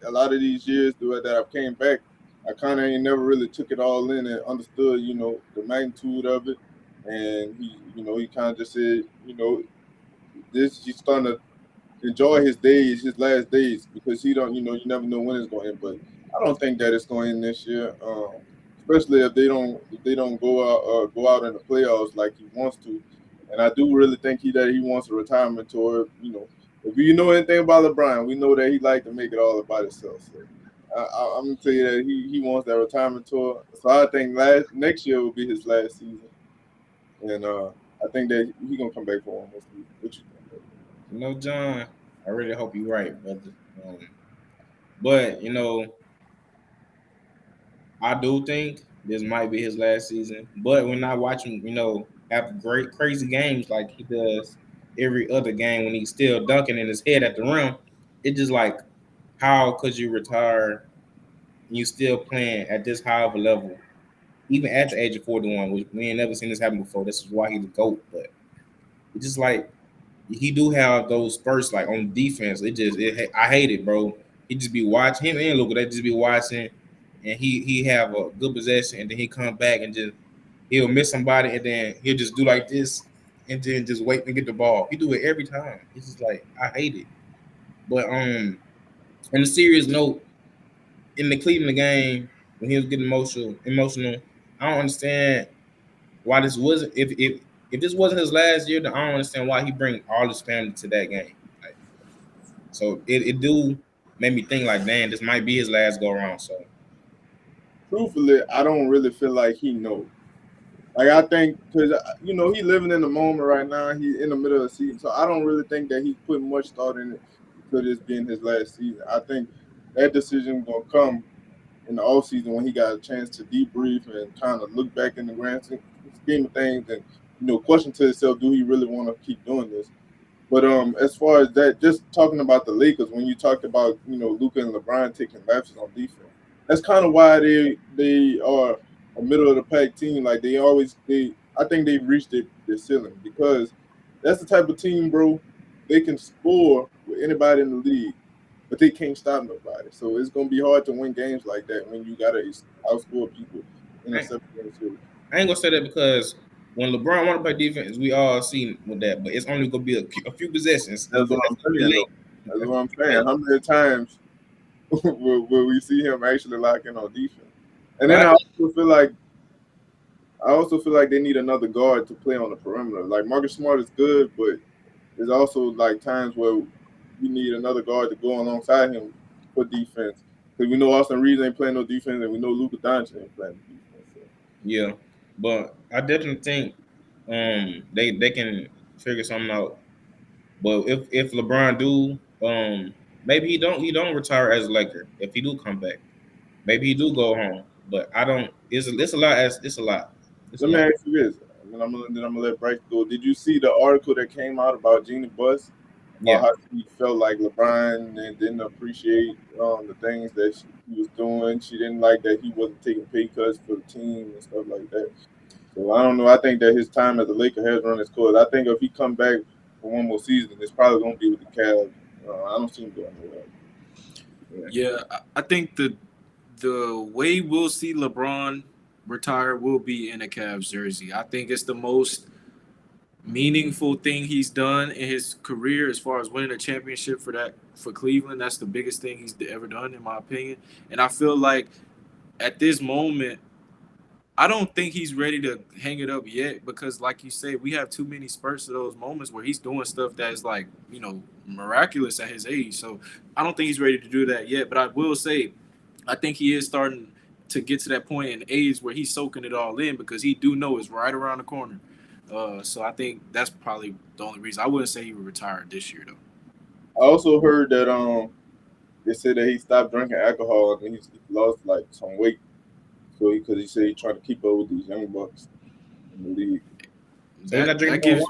A lot of these years that I came back, I kind of ain't never really took it all in and understood, the magnitude of it. And he kind of just said, he's starting to enjoy his days, his last days, because he don't, you never know when it's going to end. But I don't think that it's going to end this year, especially if they don't go out in the playoffs like he wants to. And I do really think that he wants a retirement tour. If you know anything about LeBron, we know that he like to make it all about himself. So I'm gonna tell you that he wants that retirement tour. So I think next year will be his last season, and I think that he's gonna come back for one more season. What you think? John, I really hope you're right, brother. But I do think this might be his last season. But when I watch him, have great crazy games like he does every other game when he's still dunking in his head at the rim, it's just like, how could you retire and you still playing at this high of a level, even at the age of 41, which we ain't never seen this happen before. This is why he's the GOAT. But it's just like he do have those spurts like on defense. I hate it, bro. He just be watching him and Luka. They just be watching, and he have a good possession, and then he come back and he'll miss somebody, and then he'll just do like this, and then just wait to get the ball. He do it every time. It's just like I hate it. But on a serious note, in the Cleveland game when he was getting emotional, I don't understand why this wasn't. If this wasn't his last year, then I don't understand why he bring all his family to that game. Like, so it do make me think like, man, this might be his last go around. So, truthfully, I don't really feel like he knows. Like I think because he living in the moment right now. He's in the middle of the season, so I don't really think that he's putting much thought in it to this being his last season. I think that decision gonna come in the off season when he got a chance to debrief and kind of look back in the grand scheme of things and question to himself, do he really want to keep doing this? But as far as that, just talking about the Lakers, when you talked about Luka and LeBron taking lapses on defense, that's kind of why they are a middle of the pack team. Like I think they've reached their ceiling because that's the type of team, bro. They can score with anybody in the league, but they can't stop nobody. So it's gonna be hard to win games like that when you gotta outscore people in a 7-game series. I ain't gonna say that because when LeBron want to play defense, we all seen with that, but it's only gonna be a few possessions. That's what I'm saying. How many times will we see him actually lock in on defense? And then I also feel like they need another guard to play on the perimeter. Like Marcus Smart is good, but there's also like times where we need another guard to go alongside him for defense. Because we know Austin Reeves ain't playing no defense, and we know Luka Doncic ain't playing defense. So. Yeah, but I definitely think they can figure something out. But if LeBron do, maybe he don't retire as a Laker. If he do come back, maybe he do go home. But I don't. It's a lot. It's a lot. Let me ask you this, and then I'm gonna let Bryce go. Did you see the article that came out about Jeannie Buss Yeah. how she felt like LeBron and didn't appreciate the things that he was doing. She didn't like that he wasn't taking pay cuts for the team and stuff like that. So I don't know. I think that his time as a Laker has run its course. I think if he come back for one more season, it's probably going to be with the Cavs. I don't see him going nowhere. Yeah, I think the way we'll see LeBron retire will be in a Cavs jersey. I think it's the most meaningful thing he's done in his career as far as winning a championship for Cleveland. That's the biggest thing he's ever done, in my opinion. And I feel like at this moment, I don't think he's ready to hang it up yet because, like you say, we have too many spurts of those moments where he's doing stuff that's like, miraculous at his age. So I don't think he's ready to do that yet. But I will say, I think he is starting to get to that point in age where he's soaking it all in because he do know it's right around the corner. So I think that's probably the only reason. I wouldn't say he would retire this year, though. I also heard that they said that he stopped drinking alcohol and he lost like some weight. So because he said he's trying to keep up with these young bucks in the league. So he's not drinking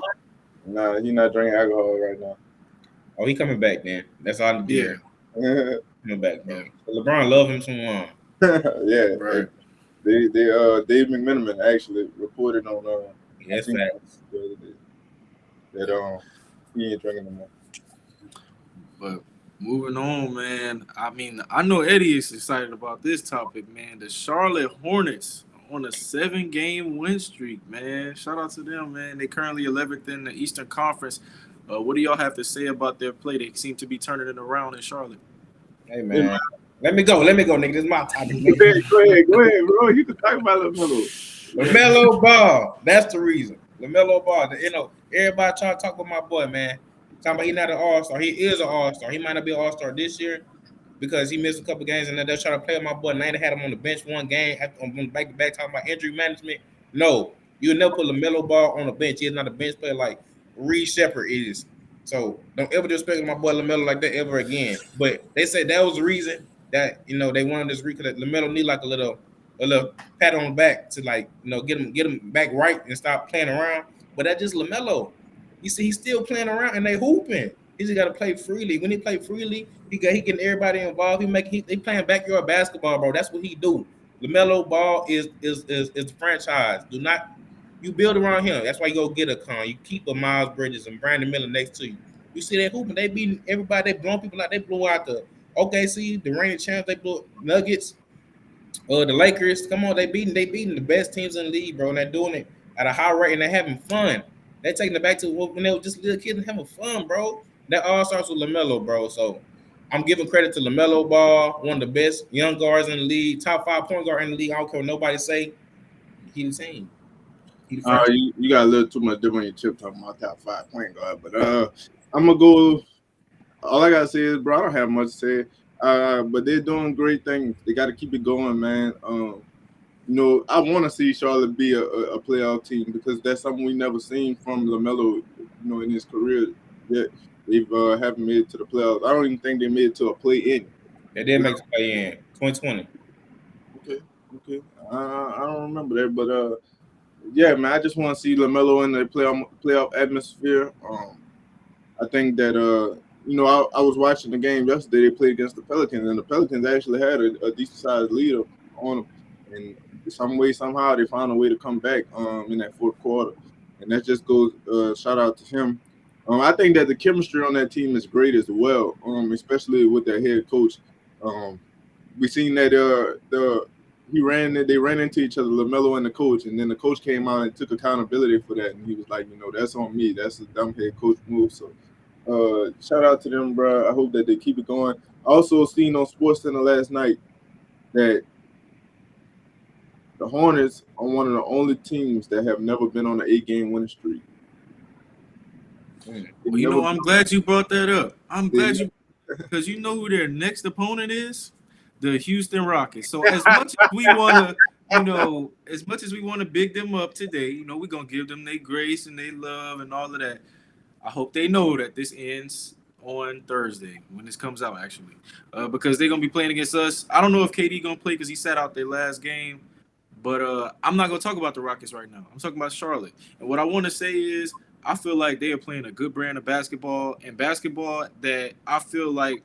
Nah, he's not drinking alcohol right now. Oh, he coming back then. That's all he did. Yeah. Coming back, bro. LeBron love him some more. Yeah. Right. They Dave McMenamin actually reported on Yes, facts. That he ain't drinking no more. But moving on, man. I mean, I know Eddie is excited about this topic, man. The Charlotte Hornets on a 7-game win streak, man. Shout out to them, man. They currently 11th in the Eastern Conference. What do y'all have to say about their play? They seem to be turning it around in Charlotte. Hey, man. Let me go, nigga. This is my topic. Go ahead, bro. You can talk about LaMelo. LaMelo Ball. That's the reason. LaMelo Ball. Everybody trying to talk about my boy, man. Talking about he not an all-star. He is an all-star. He might not be an all-star this year because he missed a couple games and then they're trying to play with my boy. And they had him on the bench one game on back-to-back talking about injury management. No, you'll never put LaMelo Ball on the bench. He's not a bench player like Reed Shepard is. So don't ever disrespect my boy LaMelo like that ever again. But they said that was the reason that they wanted this because LaMelo need like a little pat on the back to get him back right and stop playing around. But that's just LaMelo. You see, he's still playing around and they hooping. He just got to play freely. When he play freely, he getting everybody involved. They playing backyard basketball, bro. That's what he do. LaMelo Ball is the franchise. You build around him. That's why you go get a con. You keep a Miles Bridges and Brandon Miller next to you. You see that hooping? They beating everybody. They blowing people out. They blew out the OKC, the reigning champs. They blew Nuggets, the Lakers. Come on, they beating the best teams in the league, bro. And they're doing it at a high rate and they're having fun. They're taking it back to when they were just little kids and having fun, bro. That all starts with LaMelo, bro. So I'm giving credit to LaMelo Ball, one of the best young guards in the league, top 5 point guard in the league. I don't care what nobody say. He the same. You got a little too much dip on your chip talking about top 5 point guard. But I'm going to go. All I got to say is, bro, I don't have much to say. But they're doing great things. They got to keep it going, man. I want to see Charlotte be a playoff team because that's something we never seen from LaMelo, in his career. Yet they haven't made it to the playoffs. I don't even think they made it to a play-in. They did make a play-in 2020. Okay. I don't remember that, but yeah, man, I just want to see LaMelo in the playoff atmosphere. I think that I was watching the game yesterday. They played against the Pelicans, and the Pelicans actually had a decent-sized lead on them. And some way, somehow, they found a way to come back in that fourth quarter. And that just goes shout out to him. I think that the chemistry on that team is great as well, especially with their head coach. We seen that they ran into each other, LaMelo and the coach, and then the coach came out and took accountability for that. And he was like, that's on me. That's a dumb head coach move. So shout out to them, bro. I hope that they keep it going. Also seen on SportsCenter last night that the Hornets are one of the only teams that have never been on an 8-game winning streak. Well, I'm glad you brought that up. I'm glad because you know who their next opponent is? The Houston Rockets. So as much as we want to, big them up today, we're going to give them their grace and their love and all of that. I hope they know that this ends on Thursday when this comes out, actually, because they're going to be playing against us. I don't know if KD going to play because he sat out their last game. But I'm not going to talk about the Rockets right now. I'm talking about Charlotte. And what I want to say is I feel like they are playing a good brand of basketball, and basketball that I feel like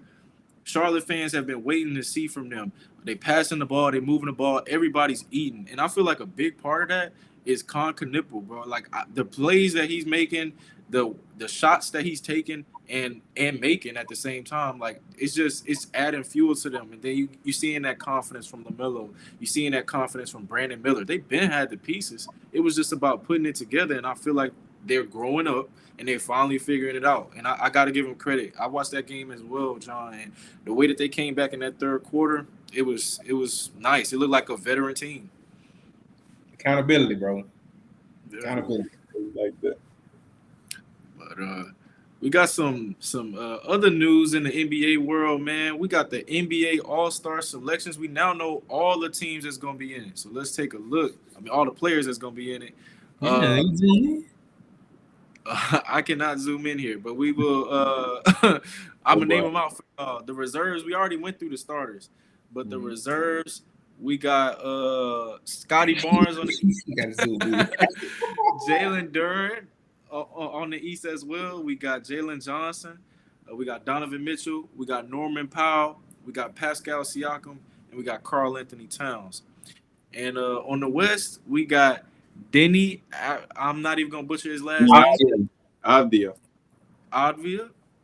Charlotte fans have been waiting to see from them. They passing the ball, they moving the ball, everybody's eating, and I feel like a big part of that is Con Knipple, bro. Like the plays that he's making, the shots that he's taking and making at the same time, like it's adding fuel to them. And then you seeing that confidence from LaMelo, you seeing that confidence from Brandon Miller. They've been had the pieces. It was just about putting it together, and I feel like they're growing up and they're finally figuring it out. And I got to give them credit. I watched that game as well, John, and the way that they came back in that third quarter, it was nice. It looked like a veteran team. Accountability, bro. Yeah. Accountability. Like that. But we got some other news in the NBA world, man. We got the NBA All-Star selections. We now know all the teams that's going to be in it. So let's take a look. I mean, all the players that's going to be in it. I cannot zoom in here, but we will. I'm going to name them out for the reserves. We already went through the starters, but the reserves, we got Scotty Barnes on the Jalen Duren on the East as well. We got Jalen Johnson. We got Donovan Mitchell. We got Norman Powell. We got Pascal Siakam. And we got Karl Anthony Towns. And on the West, we got Denny. I'm not even going to butcher his last name. Avdia.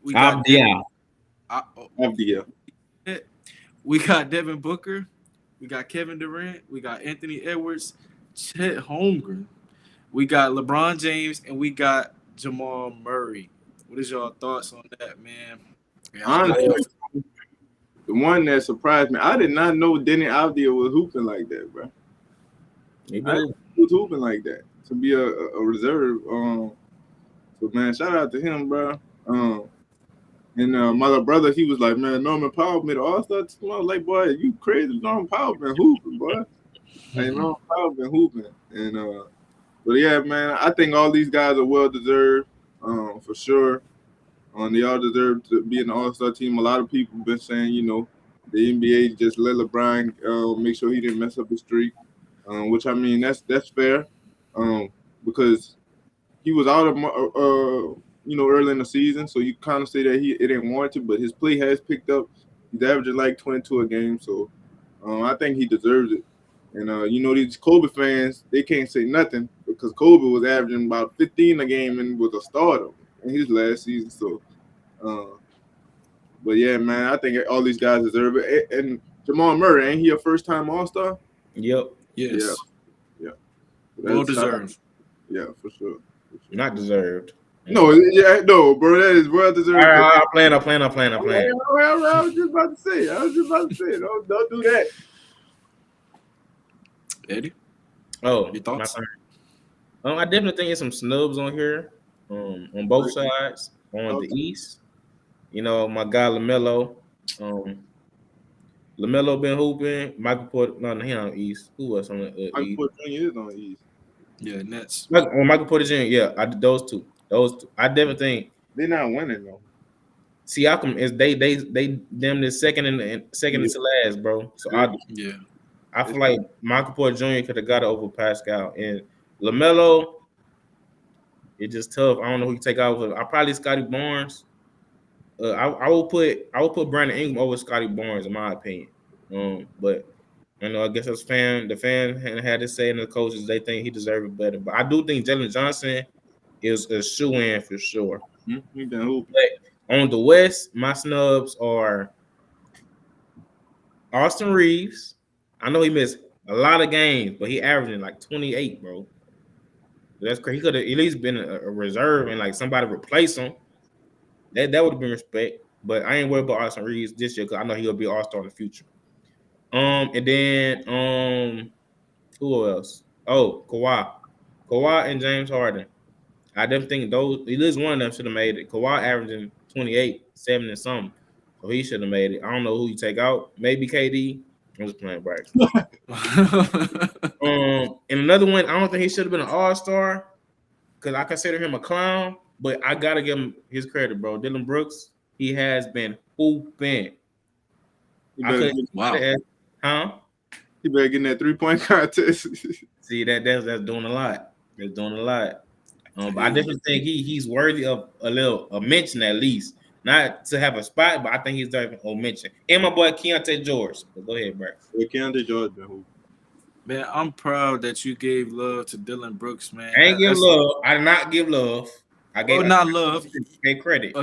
We got Avdia. We got Devin Booker. We got Kevin Durant. We got Anthony Edwards. Chet Holmgren. We got LeBron James. And we got Jamal Murray. What is y'all thoughts on that, man? Honestly, the one that surprised me, I did not know Denny Avdia was hooping like that, bro. He was hooping like that to be a reserve. So man, shout out to him, bro. And my little brother, he was like, man, Norman Powell made an All-Star team. I was like, boy, you crazy? Norman Powell been hooping, boy. Like, Norman Powell been hooping. And but yeah, man, I think all these guys are well deserved, for sure. They all deserve to be in the All-Star team. A lot of people been saying, the NBA just let LeBron make sure he didn't mess up his streak, which I mean that's fair, because he was out of early in the season, so you kind of say that it didn't warrant it, but his play has picked up. He's averaging like 22 a game, so I think he deserves it. And these Kobe fans, they can't say nothing because Kobe was averaging about 15 a game and was a starter in his last season. So, but yeah, man, I think all these guys deserve it. And Jamal Murray, ain't he a first-time All-Star? Yep. Yes. Yeah. Well deserved. Yeah, for sure. Not deserved. No, bro, that is well deserved. I'm playing. I was just about to say. Don't do that. Eddie? Oh, your thoughts? I definitely think there's some snubs on here, on both sides. On the East, my guy LaMelo. LaMelo been hooping. Michael Porter, no, he on the East. Who else on the East? Michael Porter Jr. is on the East. Yeah, Nets. Michael Porter Jr. Yeah, those two. I definitely think they're not winning though. Siakam is they them the second to last, bro. So I feel like Michael Porter Jr. could have got it over Pascal and LaMelo. It's just tough. I don't know who you take out. I probably Scotty Barnes. I will put Brandon Ingram over Scotty Barnes in my opinion. But I guess as the fan had to say, and the coaches they think he deserves it better. But I do think Jalen Johnson is a shoe-in for sure. But on the West, my snubs are Austin Reeves. I know he missed a lot of games, but he averaging like 28, bro. That's crazy. He could have at least been a reserve and like somebody replace him. That would have been respect. But I ain't worried about Austin Reeves this year because I know he'll be All-Star in the future. And then who else? Oh, Kawhi and James Harden. I definitely think at least one of them should have made it. Kawhi averaging 28, 7 and something. So he should have made it. I don't know who you take out. Maybe KD. I'm just playing Bryce. And another one, I don't think he should have been an All-Star because I consider him a clown, but I gotta give him his credit, bro. Dylan Brooks, he has been hooping. Wow. He better get in that 3-point contest. See, that's doing a lot. That's doing a lot. But I definitely think he's worthy of a mention at least. Not to have a spot, but I think he's deserving a mention. And my boy Keontae George. But go ahead, bro. Keontae George been hooping. Man, I'm proud that you gave love to Dylan Brooks, man. I ain't give love. I did not give love. I gave not love. Gave credit.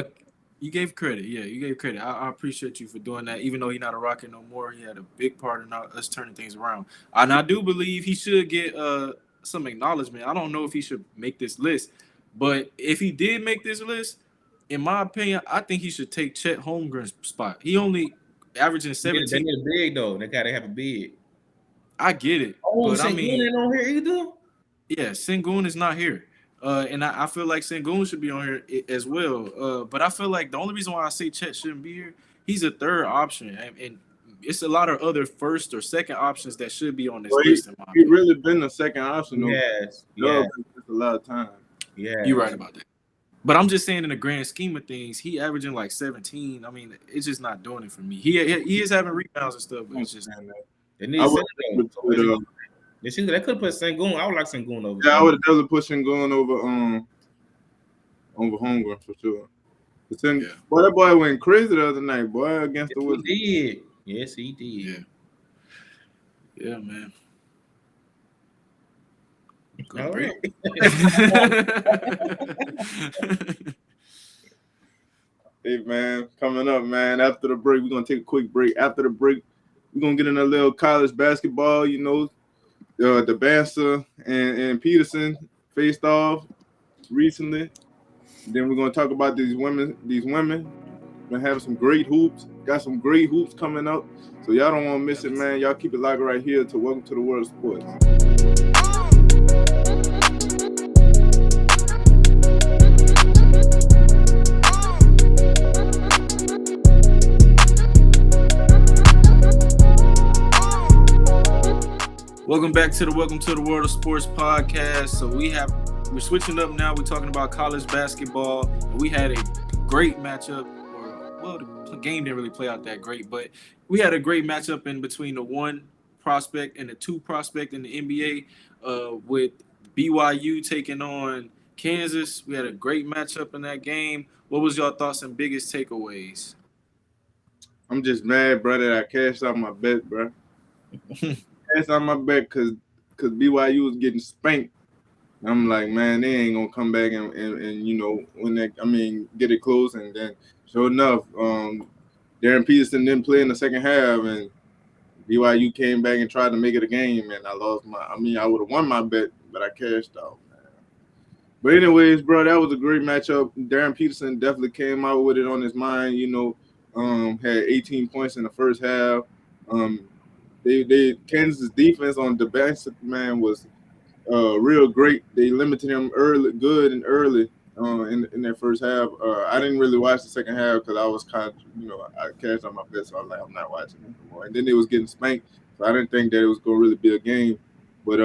You gave credit. Yeah, you gave credit. I appreciate you for doing that. Even though he's not a Rocket no more, he had a big part in us turning things around. And I do believe he should get some acknowledgement. I don't know if he should make this list, but if he did make this list, in my opinion, I think he should take Chet Holmgren's spot. He only averaging 17. They need a big though. They gotta have a big. I get it. Oh, but Sengun ain't on here either. Yeah, Sengun is not here. And I feel like Sengun should be on here as well. But I feel like the only reason why I say Chet shouldn't be here, he's a third option. And it's a lot of other first or second options that should be on this list. He's really been the second option. Yes. Yeah. A lot of time. Yeah. You're right about that. But I'm just saying in the grand scheme of things, he averaging like 17. I mean, it's just not doing it for me. He is having rebounds and stuff, but it's just they need Sengun. They could put Sengun. I would like Sengun over. Yeah, I would have definitely put Sengun over Holmgren for sure. Boy, that boy went crazy the other night, boy, against the Wizards. He did. Yes, he did. Yeah, man. All right. Hey, man, coming up, man. After the break, we're gonna take a quick break. After the break, we're gonna get in a little college basketball. You know, Dybantsa and Peterson faced off recently. Then we're gonna talk about these women. We're gonna have some great hoops. Got some great hoops coming up. So y'all don't want to miss it, man. Y'all keep it locked right here to Welcome to the World of Sports. Welcome back to the Welcome to the World of Sports podcast. So we're switching up now. We're talking about college basketball. We had a great matchup. The game didn't really play out that great, but we had a great matchup in between the 1 prospect and the 2 prospect in the NBA with BYU taking on Kansas. We had a great matchup in that game. What was your thoughts and biggest takeaways? I'm just mad, bro, that I cashed out my bet, bro. Cashed out my bet because BYU was getting spanked. I'm like, man, they ain't gonna come back and you know, get it close. And then sure enough, Darryn Peterson didn't play in the second half, and BYU came back and tried to make it a game, and I lost I would have won my bet, but I cashed out, man. But anyways, bro, that was a great matchup. Darryn Peterson definitely came out with it on his mind, you know, had 18 points in the first half. Kansas' defense on Dybantsa, man, was real great. They limited him early in their first half. I didn't really watch the second half because I was kind of, you know, I cashed on my bet, so I was like, I'm not watching it anymore. And then they was getting spanked, so I didn't think that it was going to really be a game. But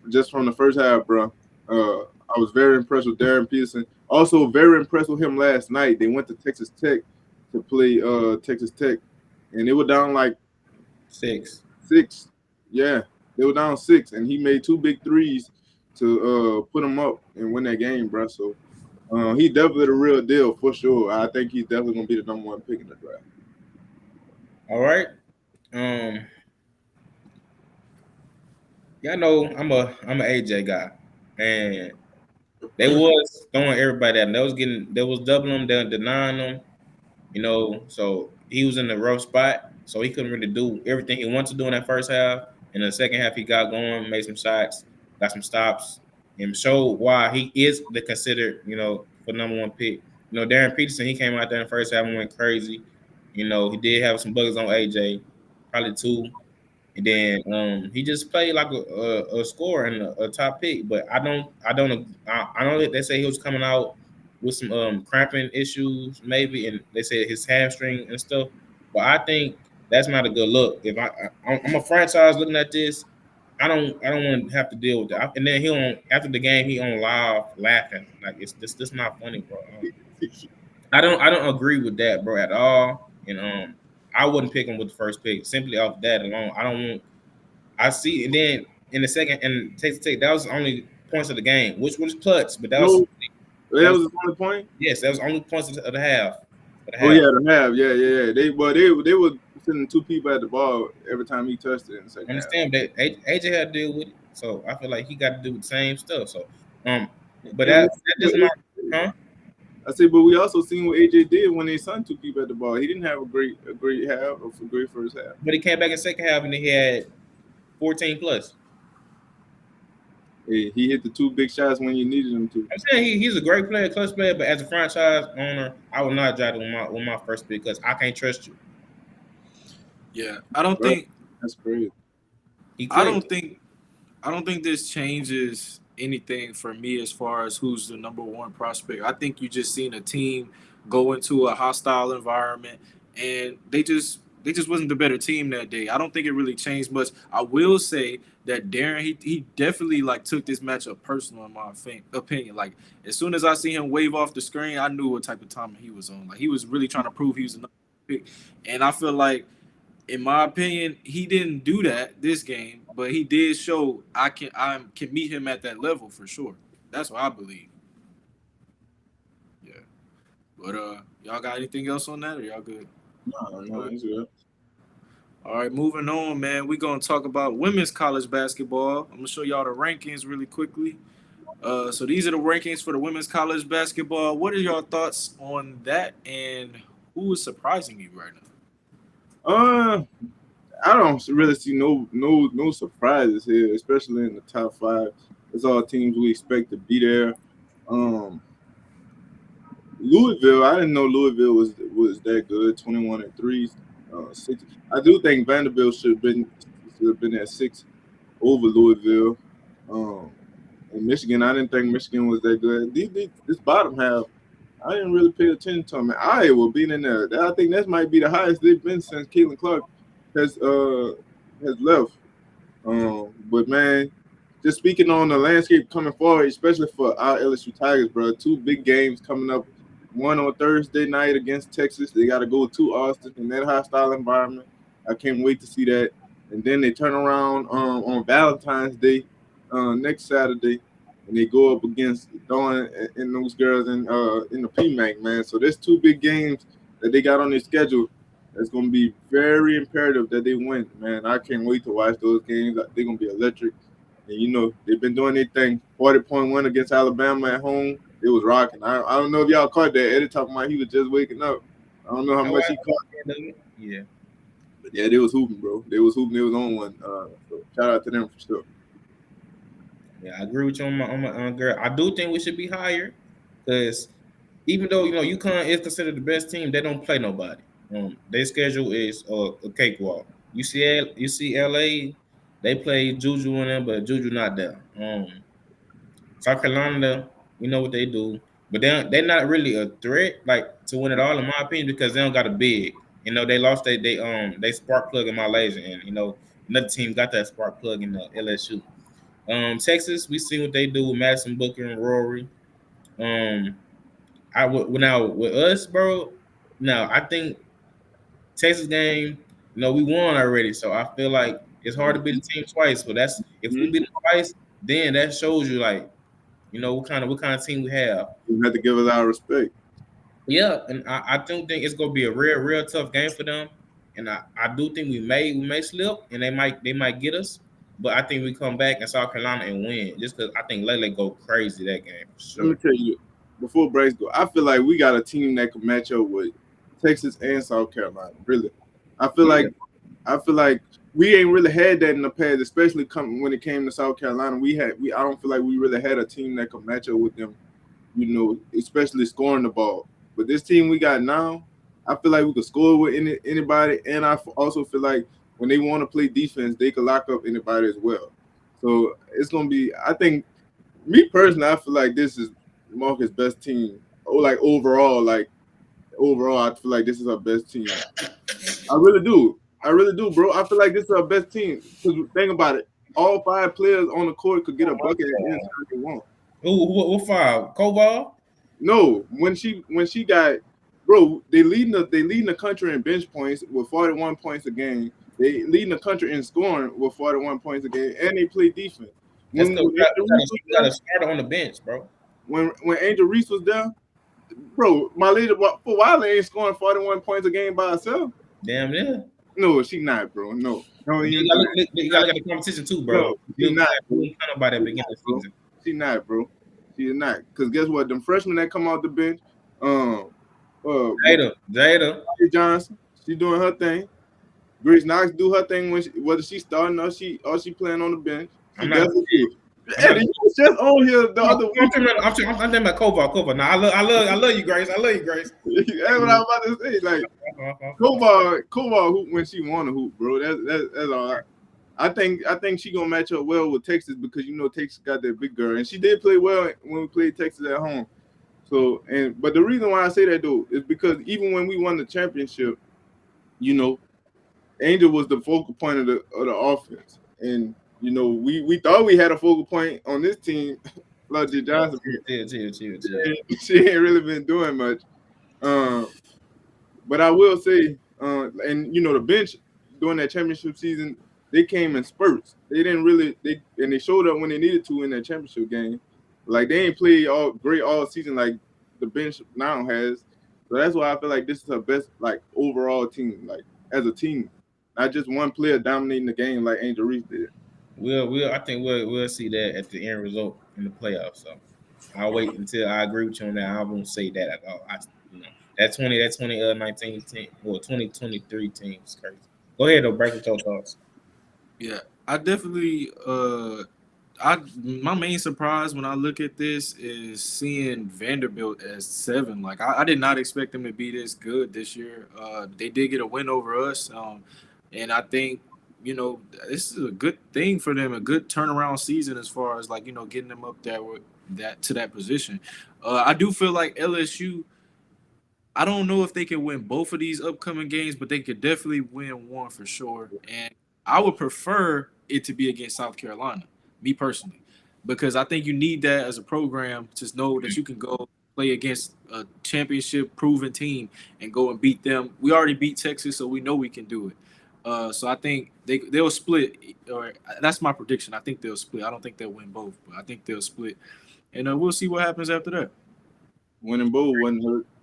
just from the first half, bro, I was very impressed with Darryn Peterson. Also, very impressed with him last night. They went to Texas Tech to play Texas Tech, and they were down like 6. Yeah, they were down 6, and he made 2 big threes to put them up and win that game, bro. So he definitely the real deal for sure. I think he's definitely gonna be the number 1 pick in the draft. All right. Y'all know I'm a AJ guy, and they was throwing everybody out. They was doubling them, denying them, you know. So he was in the rough spot, so he couldn't really do everything he wanted to do in that first half. In the second half, he got going, made some shots, got some stops, and showed why he is the considered, you know, for number 1 pick. You know, Darryn Peterson, he came out there in the first half and went crazy. You know, he did have some buggers on AJ, probably 2. And then he just played like a scorer and a top pick. But I know that they say he was coming out with some cramping issues maybe, and they said his hamstring and stuff. But I think that's not a good look. If I'm a franchise looking at this, I don't want to have to deal with that. And then after the game he on live laughing like it's this not funny, bro. I don't agree with that, bro, at all. And I wouldn't pick him with the first pick simply off that alone. I see. And then in the second and Texas Tech, that was the only points of the game, which was clutch, but that was That was the only point. Yes, that was only points of the half. Oh yeah, the half. Yeah. They were sending 2 people at the ball every time he touched it in the second half. Understand that AJ had to deal with it, so I feel like he got to do the same stuff. So, but And that just not, huh? I said, but we also seen what AJ did when they sent 2 people at the ball. He didn't have a great half or a great first half. But he came back in second half and he had 14 plus. He hit the 2 big shots when you needed him to. I'm saying he's a great player, clutch player, but as a franchise owner, I would not draft him with my first pick because I can't trust you. Yeah, I don't think that's crazy. I don't think this changes anything for me as far as who's the number 1 prospect. I think you just seen a team go into a hostile environment and they just wasn't the better team that day. I don't think it really changed much. I will say that Darryn, he definitely like took this matchup personal in my opinion. Like as soon as I see him wave off the screen, I knew what type of timing he was on. Like he was really trying to prove he was a number 1 pick. And I feel like, in my opinion, he didn't do that this game, but he did show I can meet him at that level for sure. That's what I believe. Yeah. But y'all got anything else on that, or y'all good? No, he's good. All right, moving on, man. We're gonna talk about women's college basketball. I'm gonna show y'all the rankings really quickly. So these are the rankings for the women's college basketball. What are y'all thoughts on that, and who is surprising you right now? I don't really see no surprises here, especially in the top 5. It's all teams we expect to be there. Louisville, I didn't know Louisville was that good. 21-3, 6. I do think Vanderbilt should have been at 6 over Louisville. And Michigan, I didn't think Michigan was that good. This bottom half, I didn't really pay attention to them. Iowa being in there, I think that might be the highest they've been since Caitlin Clark has left. But man, just speaking on the landscape coming forward, especially for our LSU Tigers, bro, 2 big games coming up. One on Thursday night against Texas. They got to go to Austin in that hostile environment. I can't wait to see that. And then they turn around on Valentine's Day next Saturday, and they go up against Dawn and those girls in the PMAC, man. So there's 2 big games that they got on their schedule. It's going to be very imperative that they win, man. I can't wait to watch those games. They're going to be electric. And, you know, they've been doing their thing. 40-point win against Alabama at home. It was rocking. I don't know if y'all caught that. Eddie talking about he was just waking up. I don't know how much he caught. Yeah. But yeah, they was hooping, bro. They was hooping. They was on one. So shout out to them for sure. Yeah, I agree with you on my girl. I do think we should be higher because even though, you know, UConn is considered the best team, they don't play nobody. Their schedule is a cakewalk. UCLA, they play Juju in them, but Juju not there. South Carolina, we know what they do, but they're not really a threat like to win it all, in my opinion, because they don't got a big. You know, they lost they spark plug in Malaysia, and you know another team got that spark plug in the LSU. Texas, we see what they do with Madison Booker and Rory. Now with us, bro. Now I think Texas game, you know, we won already, so I feel like it's hard to beat the team twice. But that's if we beat them twice, then that shows you like, you know, what kind of team we have. You have to give us our respect. Yeah, and I do think it's gonna be a real tough game for them. And I do think we may slip and they might get us, but I think we come back in South Carolina and win just because I think Lele go crazy that game. Sure. Let me tell you, before breaks go, I feel like we got a team that could match up with Texas and South Carolina. Really, I feel like we ain't really had that in the past, especially when it came to South Carolina. I don't feel like we really had a team that could match up with them, you know, especially scoring the ball. But this team we got now, I feel like we could score with anybody, and I also feel like when they want to play defense, they could lock up anybody as well. So it's gonna be. I think, me personally, I feel like this is Marcus' best team. Overall, I feel like this is our best team. I really do, bro. I feel like this is our best team. Because think about it, all 5 players on the court could get a bucket at any time they want. What 5? Koval? No, when she got, bro, they leading the country in bench points with 41 points a game. They leading the country in scoring with 41 points a game, and they play defense. You got a starter on the bench, bro. when Angel Reese was there, bro, my leader for Wiley ain't scoring 41 points a game by herself. Damn, yeah. No, she not, bro. No, you gotta look at the competition too, bro. No, she not. About that beginning of the season. She not, bro. She is not. Because guess what? Them freshmen that come off the bench, Jada Johnson, she doing her thing. Grace Knox do her thing whether she starting or she playing on the bench. She definitely do. Eddie, you was just on here the other week. I'm thinking about Kovar. Now I love you, Grace. I love you, Grace. That's what I was about to say. Like Kovar hoop when she want to hoop, bro. That's all. I think she gonna match up well with Texas because Texas got that big girl, and she did play well when we played Texas at home. So but the reason why I say that though is because even when we won the championship, Angel was the focal point of the offense, and we thought we had a focal point on this team. Love J. Johnson. She ain't really been doing much. But I will say, and the bench during that championship season, they came in spurts. They didn't really they showed up when they needed to in that championship game. Like they ain't played all great all season like the bench now has. So that's why I feel like this is her best like overall team, like as a team. Not just one player dominating the game like Angel Reese did. I think we'll see that at the end result in the playoffs. So I'll wait until I agree with you on that. I won't say that at all. That 2019 team or 2023 team is crazy. Go ahead though, break with your thoughts. Yeah, I definitely my main surprise when I look at this is seeing Vanderbilt as 7. Like I did not expect them to be this good this year. They did get a win over us, and I think this is a good thing for them, a good turnaround season as far as like getting them up there with that position. I do feel like LSU. I don't know if they can win both of these upcoming games, but they could definitely win one for sure. And I would prefer it to be against South Carolina, me personally, because I think you need that as a program to know that you can go play against a championship proven team and go and beat them. We already beat Texas, so we know we can do it. So I think they'll split, or that's my prediction. I think they'll split. I don't think they'll win both, but I think they'll split. And we'll see what happens after that. Winning both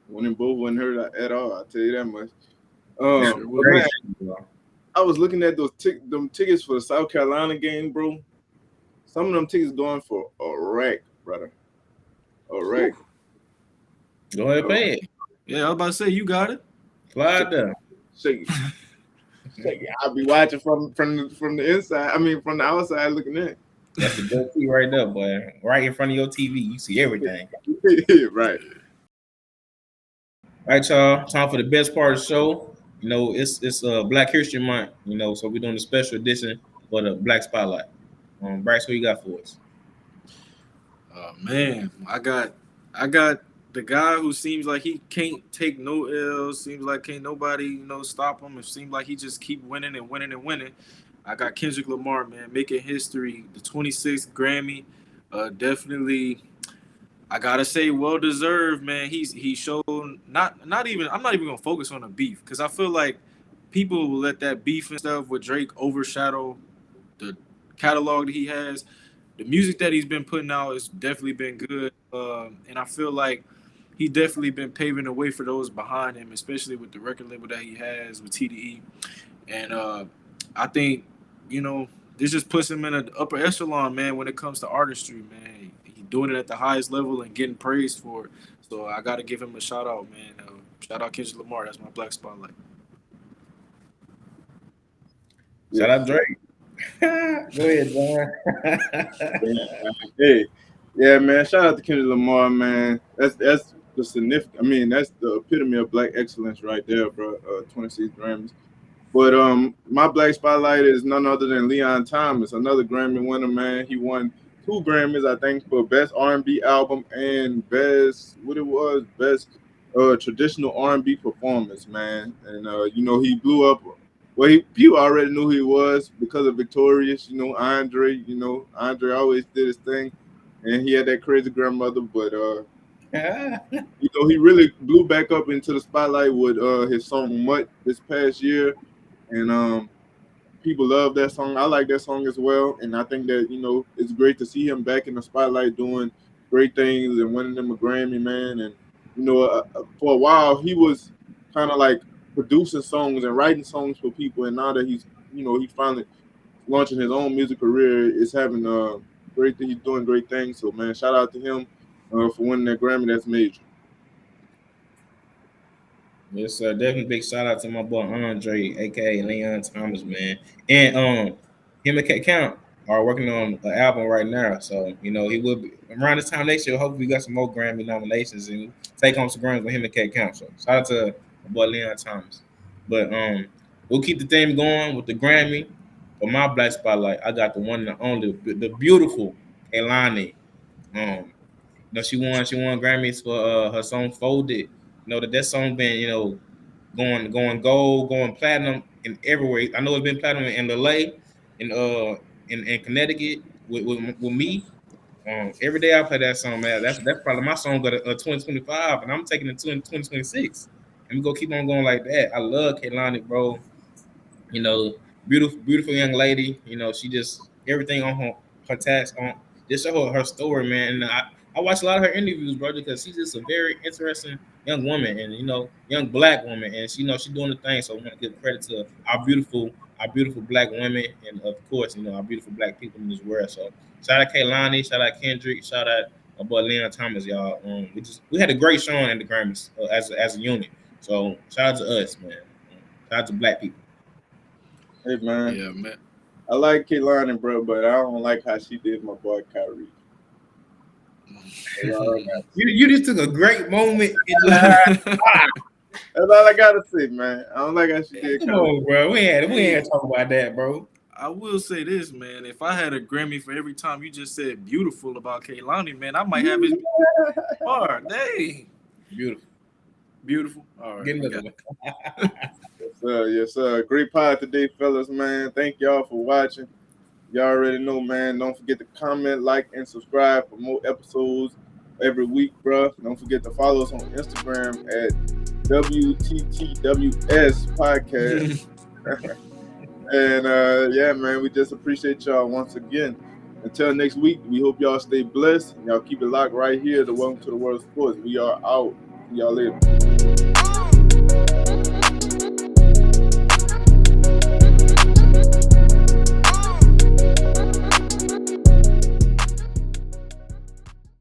wasn't hurt at all. I'll tell you that much. I was looking at them tickets for the South Carolina game, bro. Some of them tickets going for a rack, brother. A rack. Go ahead, pay it. Yeah, I was about to say you got it. Slide down. Shake it. I'll be watching from the inside. I mean, from the outside looking in. That's the best key right there, boy. Right in front of your TV, you see everything. Right. All right, y'all. Time for the best part of the show. It's Black History Month. So we're doing a special edition for the Black Spotlight. Bryce, what you got for us? Oh man, I got the guy who seems like he can't take no L's. Seems like can't nobody stop him. It seems like he just keep winning and winning and winning. I got Kendrick Lamar, man, making history. The 26th Grammy, definitely. I gotta say, well deserved, man. He showed not even. I'm not even gonna focus on the beef because I feel like people will let that beef and stuff with Drake overshadow the catalog that he has. The music that he's been putting out has definitely been good, and I feel like he's definitely been paving the way for those behind him, especially with the record label that he has with TDE. And I think this just puts him in an upper echelon, man, when it comes to artistry, man. Doing it at the highest level and getting praised for it. So I got to give him a shout out, man. Shout out Kendrick Lamar. That's my Black Spotlight. Shout out Drake. Go ahead, John. Hey, yeah, man. Shout out to Kendrick Lamar, man. That's the significant. I mean, that's the epitome of Black excellence right there, bro. 26 Grammys. But my Black Spotlight is none other than Leon Thomas, another Grammy winner, man. He won 2 Grammys, I think, for Best R&B Album and Best Traditional R&B Performance, man. And, he blew up. Well, people already knew who he was because of Victorious, Andre. Andre always did his thing, and he had that crazy grandmother. But, he really blew back up into the spotlight with his song Mutt this past year. And people love that song. I like that song as well. And I think that, it's great to see him back in the spotlight doing great things and winning them a Grammy, man. And for a while he was kind of like producing songs and writing songs for people, and now that he's finally launching his own music career, is having great. He's doing great things. So man, shout out to him for winning that Grammy. That's major. Yes, sir. Definitely big shout out to my boy Andre, aka Leon Thomas, man. And him and K Count are working on an album right now. So, he will be around this time next year. Hopefully we got some more Grammy nominations and take home some Grammys with him and K Count. So shout out to my boy Leon Thomas. But we'll keep the theme going with the Grammy. For my Black Spotlight, I got the one and the only, the beautiful Kehlani. She won Grammys for her song "Folded." That song been going gold, going platinum in everywhere. I know it's been platinum in LA, in Connecticut with me. Every day I play that song, man. That's probably my song of 2025, and I'm taking it to 2026. And we gonna keep on going like that. I love Kehlani, bro. Beautiful young lady. She just everything on her task on just show her story, man. And I watch a lot of her interviews, bro, because she's just a very interesting young woman, and young Black woman, and she's doing the thing. So I want to give credit to our beautiful Black women, and of course, our beautiful Black people in this world. So shout out Kehlani, shout out Kendrick, shout out my boy Leon Thomas, y'all. We had a great showing in the Grammys as a unit. So shout out to us, man. Shout out to Black people. Hey man, Yeah, man. I like Kehlani, bro, but I don't like how she did my boy Kyrie. You just took a great moment in life. That's all I gotta say, man. I don't like how she did. Come on, bro. We ain't to talk about that, bro. I will say this, man. If I had a Grammy for every time you just said beautiful about Kehlani, man, I might have his bar. Dang. Beautiful. All right. Get another one. Yes, sir. Great pod today, fellas, man. Thank y'all for watching. Y'all already know, man. Don't forget to comment, like, and subscribe for more episodes every week, bro. Don't forget to follow us on Instagram at WTTWS podcast. And yeah, man, we just appreciate y'all once again. Until next week, we hope y'all stay blessed. Y'all keep it locked right here. The Welcome to the World of Sports. We are out. See y'all later.